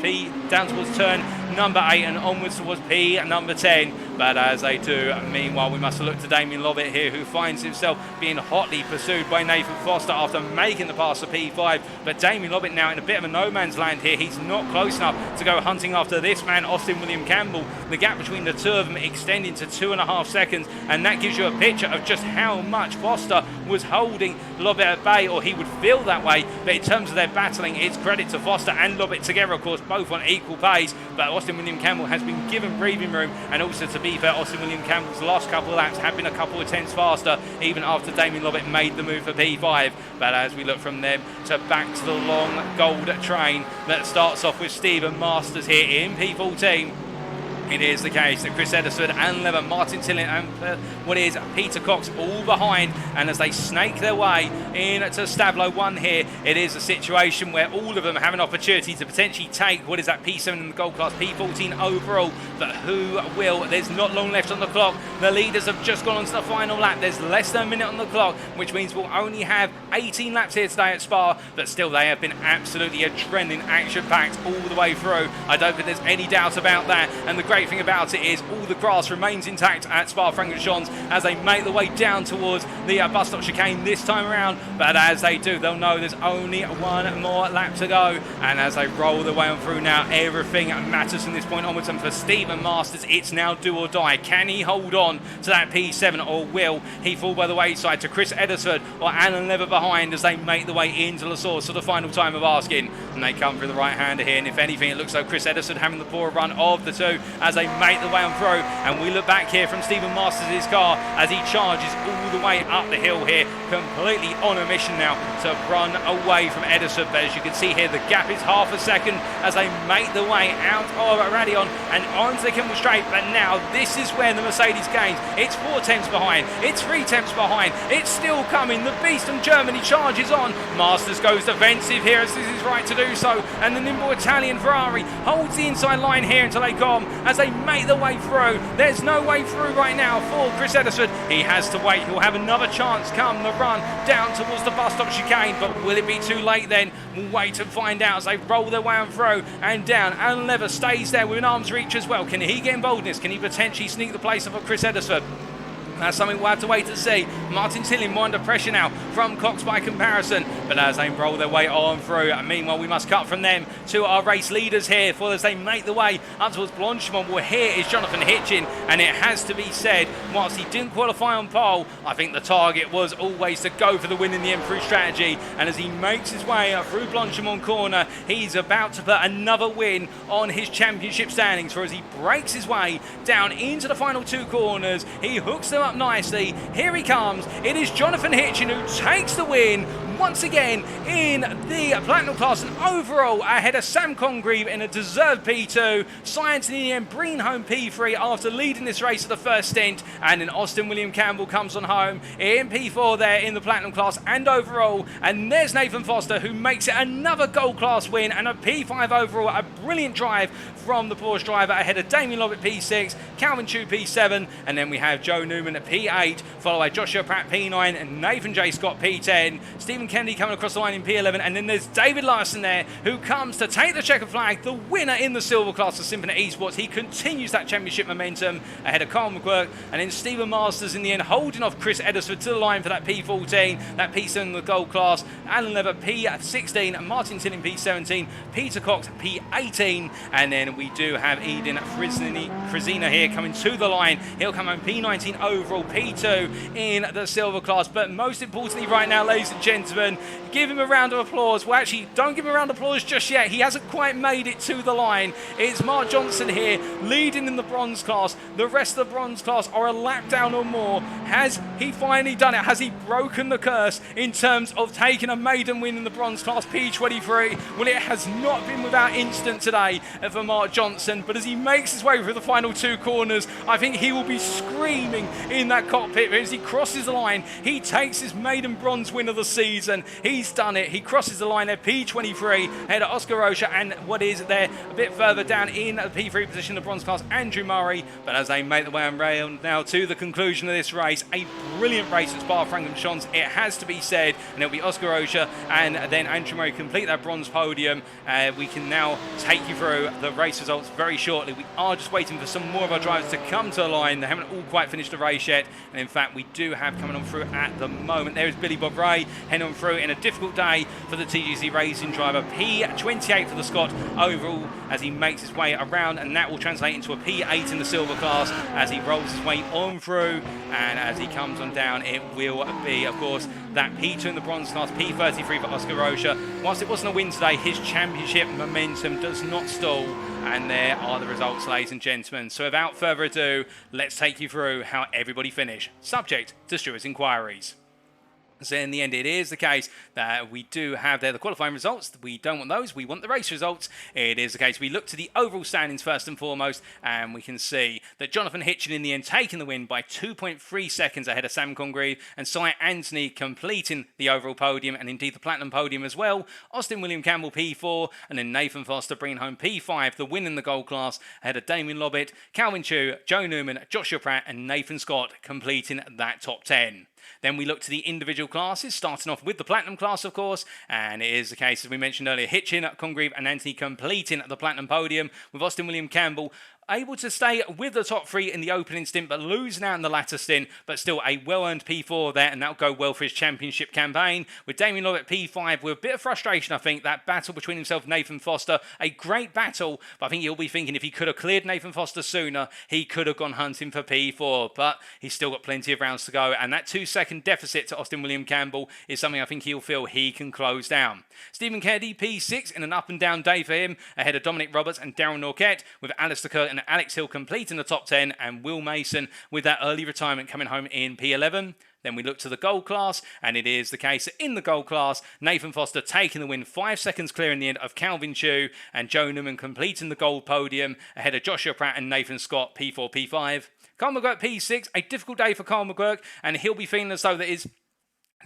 turn number 8 and onwards towards P number 10. But as they do, meanwhile, we must look to Damien Lovett here, who finds himself being hotly pursued by Nathan Foster after making the pass to P5. But Damien Lovett now in a bit of a no man's land here. He's not close enough to go hunting after this man, Austin William Campbell. The gap between the two of them extending to 2.5 seconds, and that gives you a picture of just how much Foster was holding Lovett at bay, or he would feel that way. But in terms of their battling, it's credit to Foster and Lovett together, of course, both on equal pace. But Austin William Campbell has been given breathing room, and also to be fair, Austin William Campbell's last couple of laps have been a couple of tenths faster, even after Damien Lovett made the move for P5. But as we look from them to back to the long gold train that starts off with Stephen Masters here in P14. It is the case that Chris Edersford and Lever, Martin Tillett and Peter Cox all behind, and as they snake their way into Stablo 1 here, it is a situation where all of them have an opportunity to potentially take that P7 in the gold class, P14 overall, but who will? There's not long left on the clock. The leaders have just gone on to the final lap. There's less than a minute on the clock, which means we'll only have 18 laps here today at Spa, but still they have been absolutely adrenaline action-packed all the way through. I don't think there's any doubt about that, and the great thing about it is all the grass remains intact at Spa-Francorchamps as they make the way down towards the bus stop chicane this time around. But as they do, they'll know there's only one more lap to go, and as they roll their way on through now, everything matters from this point onwards. And for Stephen Masters, it's now do or die. Can he hold on to that P7, or will he fall by the wayside to Chris Edersford or Alan Lever behind as they make the way into the source for the final time of asking? And they come through the right-hander here, and if anything, it looks like Chris Edersford having the poorer run of the two as they make the way on through. And we look back here from Stephen Masters' car as he charges all the way up the hill here, completely on a mission now to run away from Edersford. But as you can see here, the gap is half a second as they make the way out of Radion and onto the Kimmel Straight. But now this is where the Mercedes gains. It's 4 tenths behind, it's 3 tenths behind, it's still coming. The beast from Germany charges on. Masters goes defensive here as this is right to do so, and the nimble Italian Ferrari holds the inside line here until they come as they make the way through. There's no way through right now for Chris Edersford. He has to wait. He'll have another chance come the run down towards the bus stop chicane, but will it be too late then? We'll wait and find out as they roll their way on through and down. Alan Lever stays there within arm's reach as well. Can he get in boldness? Can he potentially sneak the place of Chris Edersford? That's something we'll have to wait to see. Martin Tilley more under pressure now from Cox by comparison, but as they roll their way on through, and meanwhile we must cut from them to our race leaders here for as they make the way up towards Blanchimont. Well, here is Jonathan Hitchin, and it has to be said, whilst he didn't qualify on pole, I think the target was always to go for the win in the M3 strategy, and as he makes his way up through Blanchimont corner, he's about to put another win on his championship standings, for as he breaks his way down into the final 2 corners, he hooks them up up nicely. Here he comes. It is Jonathan Hitchin who takes the win once again in the Platinum class and overall ahead of Sam Congreve in a deserved P2. Science in the end bringing home P3 after leading this race at the first stint, and then Austin William Campbell comes on home in P4 there in the Platinum class and overall, and there's Nathan Foster who makes it another Gold class win and a P5 overall. A brilliant drive from the Porsche driver ahead of Damien Lobb at P6, Calvin Chu P7, and then we have Joe Newman at P8, followed by Joshua Pratt P9 and Nathan J. Scott P10. Stephen Kennedy coming across the line in P11, and then there's David Larson there who comes to take the checkered flag, the winner in the silver class of Symphony Esports. He continues that championship momentum ahead of Carl McQuirk, and then Stephen Masters in the end holding off Chris Eddersford to the line for that P14, that P7 in the gold class. Alan Lever P16, and Martin Tillin P17, Peter Cox P18, and then we do have Eden Frizina here coming to the line. He'll come home P19 overall, P2 in the silver class. But most importantly right now, ladies and gentlemen, give him a round of applause. Well, actually, don't give him a round of applause just yet. He hasn't quite made it to the line. It's Mark Johnson here, leading in the bronze class. The rest of the bronze class are a lap down or more. Has he finally done it? Has he broken the curse in terms of taking a maiden win in the bronze class P23? Well, it has not been without incident today for Mark Johnson, but as he makes his way through the final two corners, I think he will be screaming in that cockpit as he crosses the line. He takes his maiden bronze win of the season. He's done it. He crosses the line at P23 ahead of Oscar Rocha and what is there a bit further down in the P3 position, the bronze class, Andrew Murray. But as they make the way on rail now to the conclusion of this race, a brilliant race at Spa-Francorchamps, it has to be said, and it'll be Oscar Rocha and then Andrew Murray complete that bronze podium. We can now take you through the race results very shortly. We are just waiting for some more of our drivers to come to the line. They haven't all quite finished the race yet, and in fact we do have coming on through at the moment. There is Billy Bob Ray heading on through in a difficult day for the TGC Racing driver. P28 for the Scot overall as he makes his way around, and that will translate into a P8 in the silver class as he rolls his way on through, and as he comes on down it will be of course that P2 in the bronze class, P33 for Oscar Rocha. Whilst it wasn't a win today, his championship momentum does not stall, and there are the results, ladies and gentlemen. So without further ado, let's take you through how everybody finished, subject to Stewart's inquiries. So in the end, it is the case that we do have there the qualifying results. We don't want those. We want the race results. It is the case. We look to the overall standings first and foremost, and we can see that Jonathan Hitchin in the end taking the win by 2.3 seconds ahead of Sam Congreve, and Cy Anthony completing the overall podium and indeed the platinum podium as well. Austin William Campbell P4, and then Nathan Foster bringing home P5, the win in the gold class ahead of Damien Lobbett, Calvin Chu, Joe Newman, Joshua Pratt, and Nathan Scott completing that top 10. Then we look to the individual classes, starting off with the Platinum class, of course, and it is the case, as we mentioned earlier, Hitchin, Congreve and Anthony completing the Platinum podium, with Austin William Campbell able to stay with the top three in the opening stint, but losing out in the latter stint, but still a well-earned P4 there, and that'll go well for his championship campaign. With Damien Lobb at P5, with a bit of frustration, I think, that battle between himself and Nathan Foster, a great battle, but I think he'll be thinking if he could have cleared Nathan Foster sooner, he could have gone hunting for P4, but he's still got plenty of rounds to go, and that 2-second deficit to Austin William Campbell is something I think he'll feel he can close down. Stephen Kennedy, P6, in an up-and-down day for him, ahead of Dominic Roberts and Darren Norquette, with Alistair Kerr and Alex Hill completing the top 10, and Will Mason with that early retirement coming home in P11. Then we look to the gold class, and it is the case that in the gold class, Nathan Foster taking the win, 5 seconds clear in the end of Calvin Chu, and Joe Newman completing the gold podium ahead of Joshua Pratt and Nathan Scott, P4, P5. Carl McQuirk, P6, a difficult day for Carl McQuirk, and he'll be feeling as though that his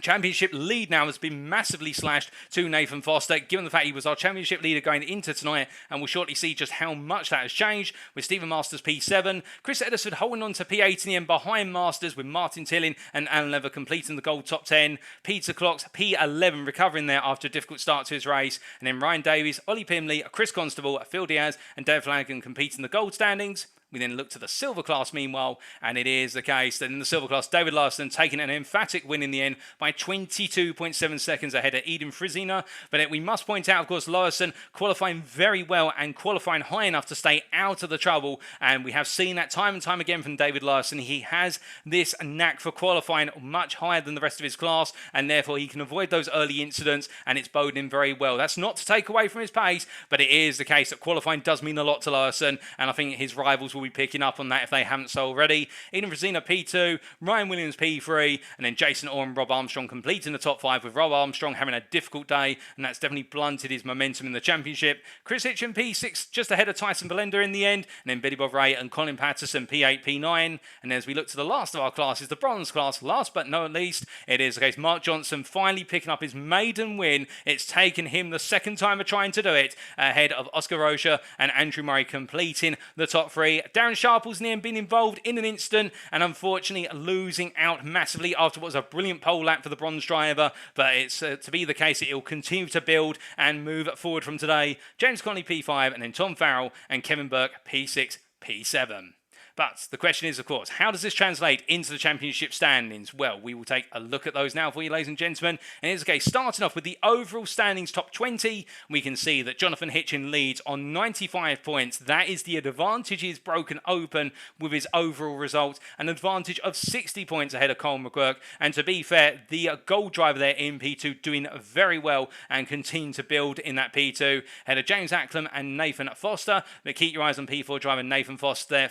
championship lead now has been massively slashed to Nathan Foster, given the fact he was our championship leader going into tonight, and we'll shortly see just how much that has changed, with Stephen Masters P7, Chris Eddersford holding on to P8 in the end behind Masters, with Martin Tillin and Alan Lever completing the gold top 10, Peter Clocks P11 recovering there after a difficult start to his race, and then Ryan Davies, Ollie Pimley, Chris Constable, Phil Diaz and Dave Flanagan competing the gold standings. We then look to the silver class meanwhile, and it is the case that in the silver class, David Larson taking an emphatic win in the end by 22.7 seconds ahead of Eden Frizina. But we must point out, of course, Larson qualifying very well and qualifying high enough to stay out of the trouble. And we have seen that time and time again from David Larson. He has this knack for qualifying much higher than the rest of his class, and therefore he can avoid those early incidents, and it's boding him very well. That's not to take away from his pace, but it is the case that qualifying does mean a lot to Larson, and I think his rivals will be picking up on that if they haven't so already. Eden Frazina P2, Ryan Williams P3, and then Jason Orr and Rob Armstrong completing the top 5, with Rob Armstrong having a difficult day, and that's definitely blunted his momentum in the championship. Chris Hitchin P6 just ahead of Tyson Belender in the end, and then Billy Bob Ray and Colin Patterson P8, P9. And as we look to the last of our classes, the bronze class, last but not least, it is the case Mark Johnson finally picking up his maiden win. It's taken him the second time of trying to do it, ahead of Oscar Rocha and Andrew Murray completing the top 3. Darren Sharple's near been involved in an instant, and unfortunately losing out massively after what was a brilliant pole lap for the bronze driver, but it's to be the case that he'll continue to build and move forward from today. James Connolly P5, and then Tom Farrell and Kevin Burke P6, P7. But the question is, of course, how does this translate into the championship standings? Well, we will take a look at those now for you, ladies and gentlemen. And here's the case, starting off with the overall standings top 20, we can see that Jonathan Hitchin leads on 95 points. That is the advantage he's broken open with his overall result, an advantage of 60 points ahead of Colin McGurk. And to be fair, the gold driver there in P2 doing very well and continue to build in that P2. Ahead of James Acklam and Nathan Foster. But keep your eyes on P4 driver Nathan Foster there,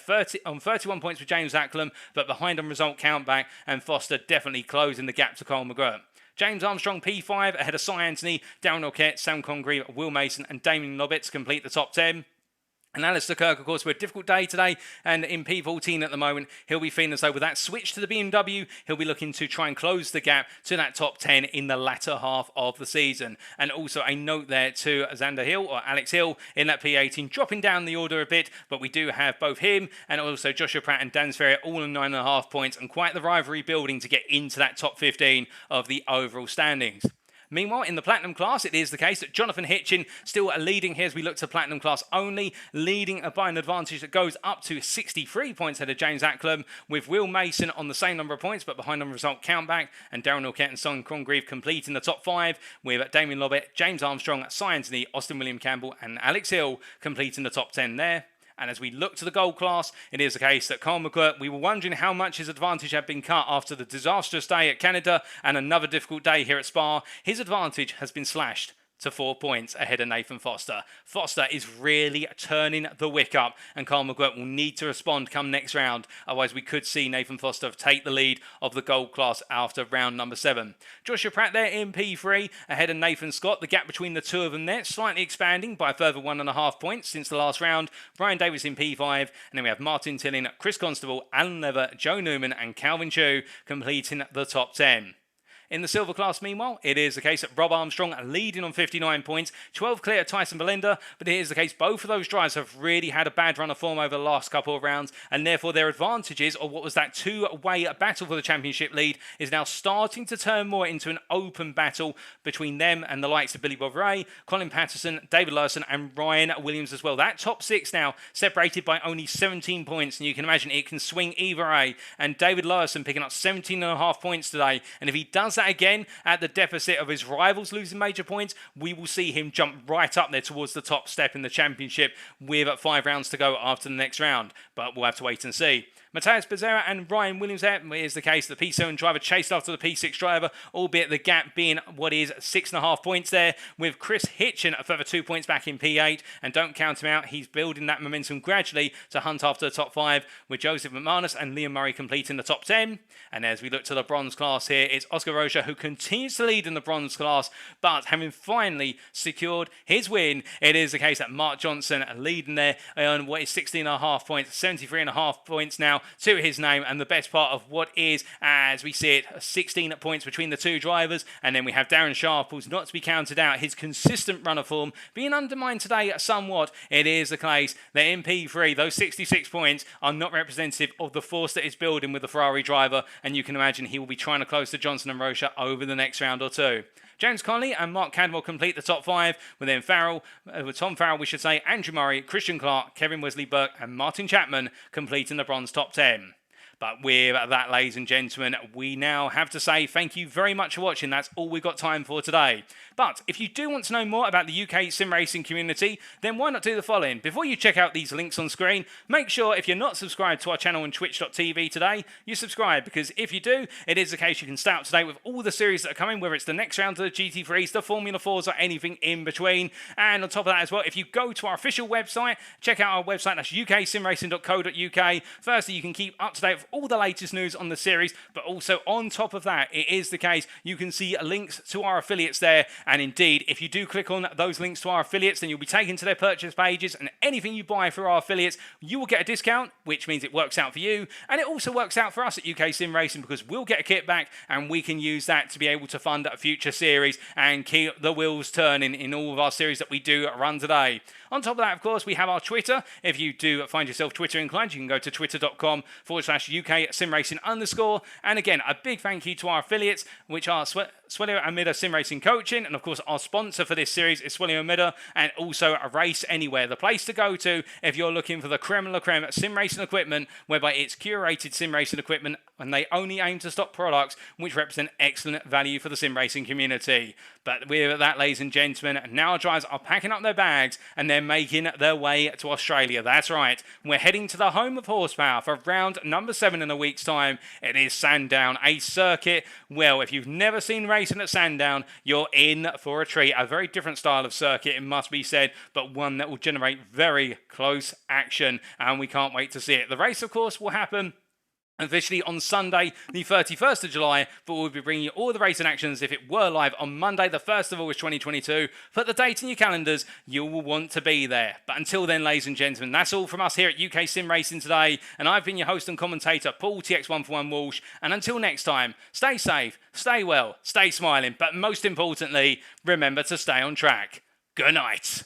31 points with James Acklam, but behind on result countback, and Foster definitely closing the gap to Colin McGurk. James Armstrong P5 ahead of Cy Anthony, Darren Arquette, Sam Congreve, Will Mason and Damien Lobbits complete the top 10. And Alistair Kirk, of course, with a difficult day today, and in P14 at the moment, he'll be feeling as though with that switch to the BMW, he'll be looking to try and close the gap to that top 10 in the latter half of the season. And also a note there to Xander Hill, or Alex Hill, in that P18, dropping down the order a bit, but we do have both him and also Joshua Pratt and Dan Sferrier all on 9.5 points, and quite the rivalry building to get into that top 15 of the overall standings. Meanwhile, in the Platinum class, it is the case that Jonathan Hitchin still leading here as we look to Platinum class only, leading by an advantage that goes up to 63 points ahead of James Acklam, with Will Mason on the same number of points, but behind on result countback, and Darren Arquette and Son Congreve completing the top 5, with Damien Lobbett, James Armstrong, Cy Anthony, Austin William Campbell, and Alex Hill completing the top 10 there. And as we look to the gold class, it is the case that Colin McGurk, we were wondering how much his advantage had been cut after the disastrous day at Canada and another difficult day here at Spa. His advantage has been slashed to 4 points ahead of Nathan Foster. Foster is really turning the wick up, and Colin McGurk will need to respond come next round. Otherwise, we could see Nathan Foster take the lead of the gold class after round number 7. Joshua Pratt there in P3 ahead of Nathan Scott. The gap between the two of them there slightly expanding by a further 1.5 points since the last round. Brian Davis in P5, and then we have Martin Tillin, Chris Constable, Alan Lever, Joe Newman, and Calvin Chu completing the top 10. In the silver class, meanwhile, it is the case that Rob Armstrong leading on 59 points, 12 clear at Tyson Belender, but it is the case both of those drivers have really had a bad run of form over the last couple of rounds, and therefore their advantages, or what was that two-way battle for the championship lead, is now starting to turn more into an open battle between them and the likes of Billy Bob Ray, Colin Patterson, David Lawson, and Ryan Williams as well. That top 6 now separated by only 17 points, and you can imagine it can swing either way, and David Lawson picking up 17.5 points today, and if he does that again at the deficit of his rivals losing major points, we will see him jump right up there towards the top step in the championship with 5 rounds to go after the next round. But we'll have to wait and see. Matthias Becerra and Ryan Williams there is the case. The P7 driver chased after the P6 driver, albeit the gap being what is 6.5 points there, with Chris Hitchin a further 2 points back in P8. And don't count him out, he's building that momentum gradually to hunt after the top 5, with Joseph McManus and Liam Murray completing the top 10. And as we look to the bronze class here, it's Oscar Rocha who continues to lead in the bronze class, but having finally secured his win, it is the case that Mark Johnson leading there on what is 16.5 points, 73.5 points now to his name, and the best part of what is, as we see it, 16 points between the two drivers. And then we have Darren Sharples, not to be counted out, his consistent run of form being undermined today somewhat. It is the case that in P3 those 66 points are not representative of the force that is building with the Ferrari driver, and you can imagine he will be trying to close to Johnson and Rocha over the next round or two. James Connolly and Mark Cadwell complete the top 5, with then with Tom Farrell, we should say, Andrew Murray, Christian Clark, Kevin Wesley Burke, and Martin Chapman completing the bronze top 10. But with that, ladies and gentlemen, we now have to say thank you very much for watching. That's all we've got time for today. But if you do want to know more about the UK sim racing community, then why not do the following? Before you check out these links on screen, make sure if you're not subscribed to our channel on twitch.tv today, you subscribe, because if you do, it is the case you can stay up to date with all the series that are coming, whether it's the next round of the GT3s, the Formula 4s, or anything in between. And on top of that as well, if you go to our official website, check out our website, that's uksimracing.co.uk. Firstly, you can keep up to date with all the latest news on the series, but also on top of that, it is the case you can see links to our affiliates there. And indeed, if you do click on those links to our affiliates, then you'll be taken to their purchase pages, and anything you buy through our affiliates, you will get a discount, which means it works out for you, and it also works out for us at UK Sim Racing, because we'll get a kickback and we can use that to be able to fund a future series and keep the wheels turning in all of our series that we do run today. On top of that, of course, we have our Twitter. If you do find yourself Twitter inclined, you can go to twitter.com/UK Sim Racing _. And again, a big thank you to our affiliates, which are Swelio and Mida Sim Racing Coaching, and of course our sponsor for this series is Swelio and Mida, and also a Race Anywhere, the place to go to if you're looking for the creme de la creme sim racing equipment, whereby it's curated sim racing equipment, and they only aim to stock products which represent excellent value for the sim racing community. But with that, ladies and gentlemen, now our drivers are packing up their bags and they're making their way to Australia. That's right, we're heading to the home of horsepower for round number 7 in a week's time. It is Sandown, a circuit. Well, if you've never seen racing at Sandown, you're in for a treat. A very different style of circuit, it must be said, but one that will generate very close action, and we can't wait to see it. The race, of course, will happen officially on Sunday, the 31st of July, but we'll be bringing you all the racing actions if it were live on Monday, the 1st of August 2022. Put the date in your calendars, you will want to be there. But until then, ladies and gentlemen, that's all from us here at UK Sim Racing today, and I've been your host and commentator, Paul TX141 Walsh, and until next time, stay safe, stay well, stay smiling, but most importantly, remember to stay on track. Good night.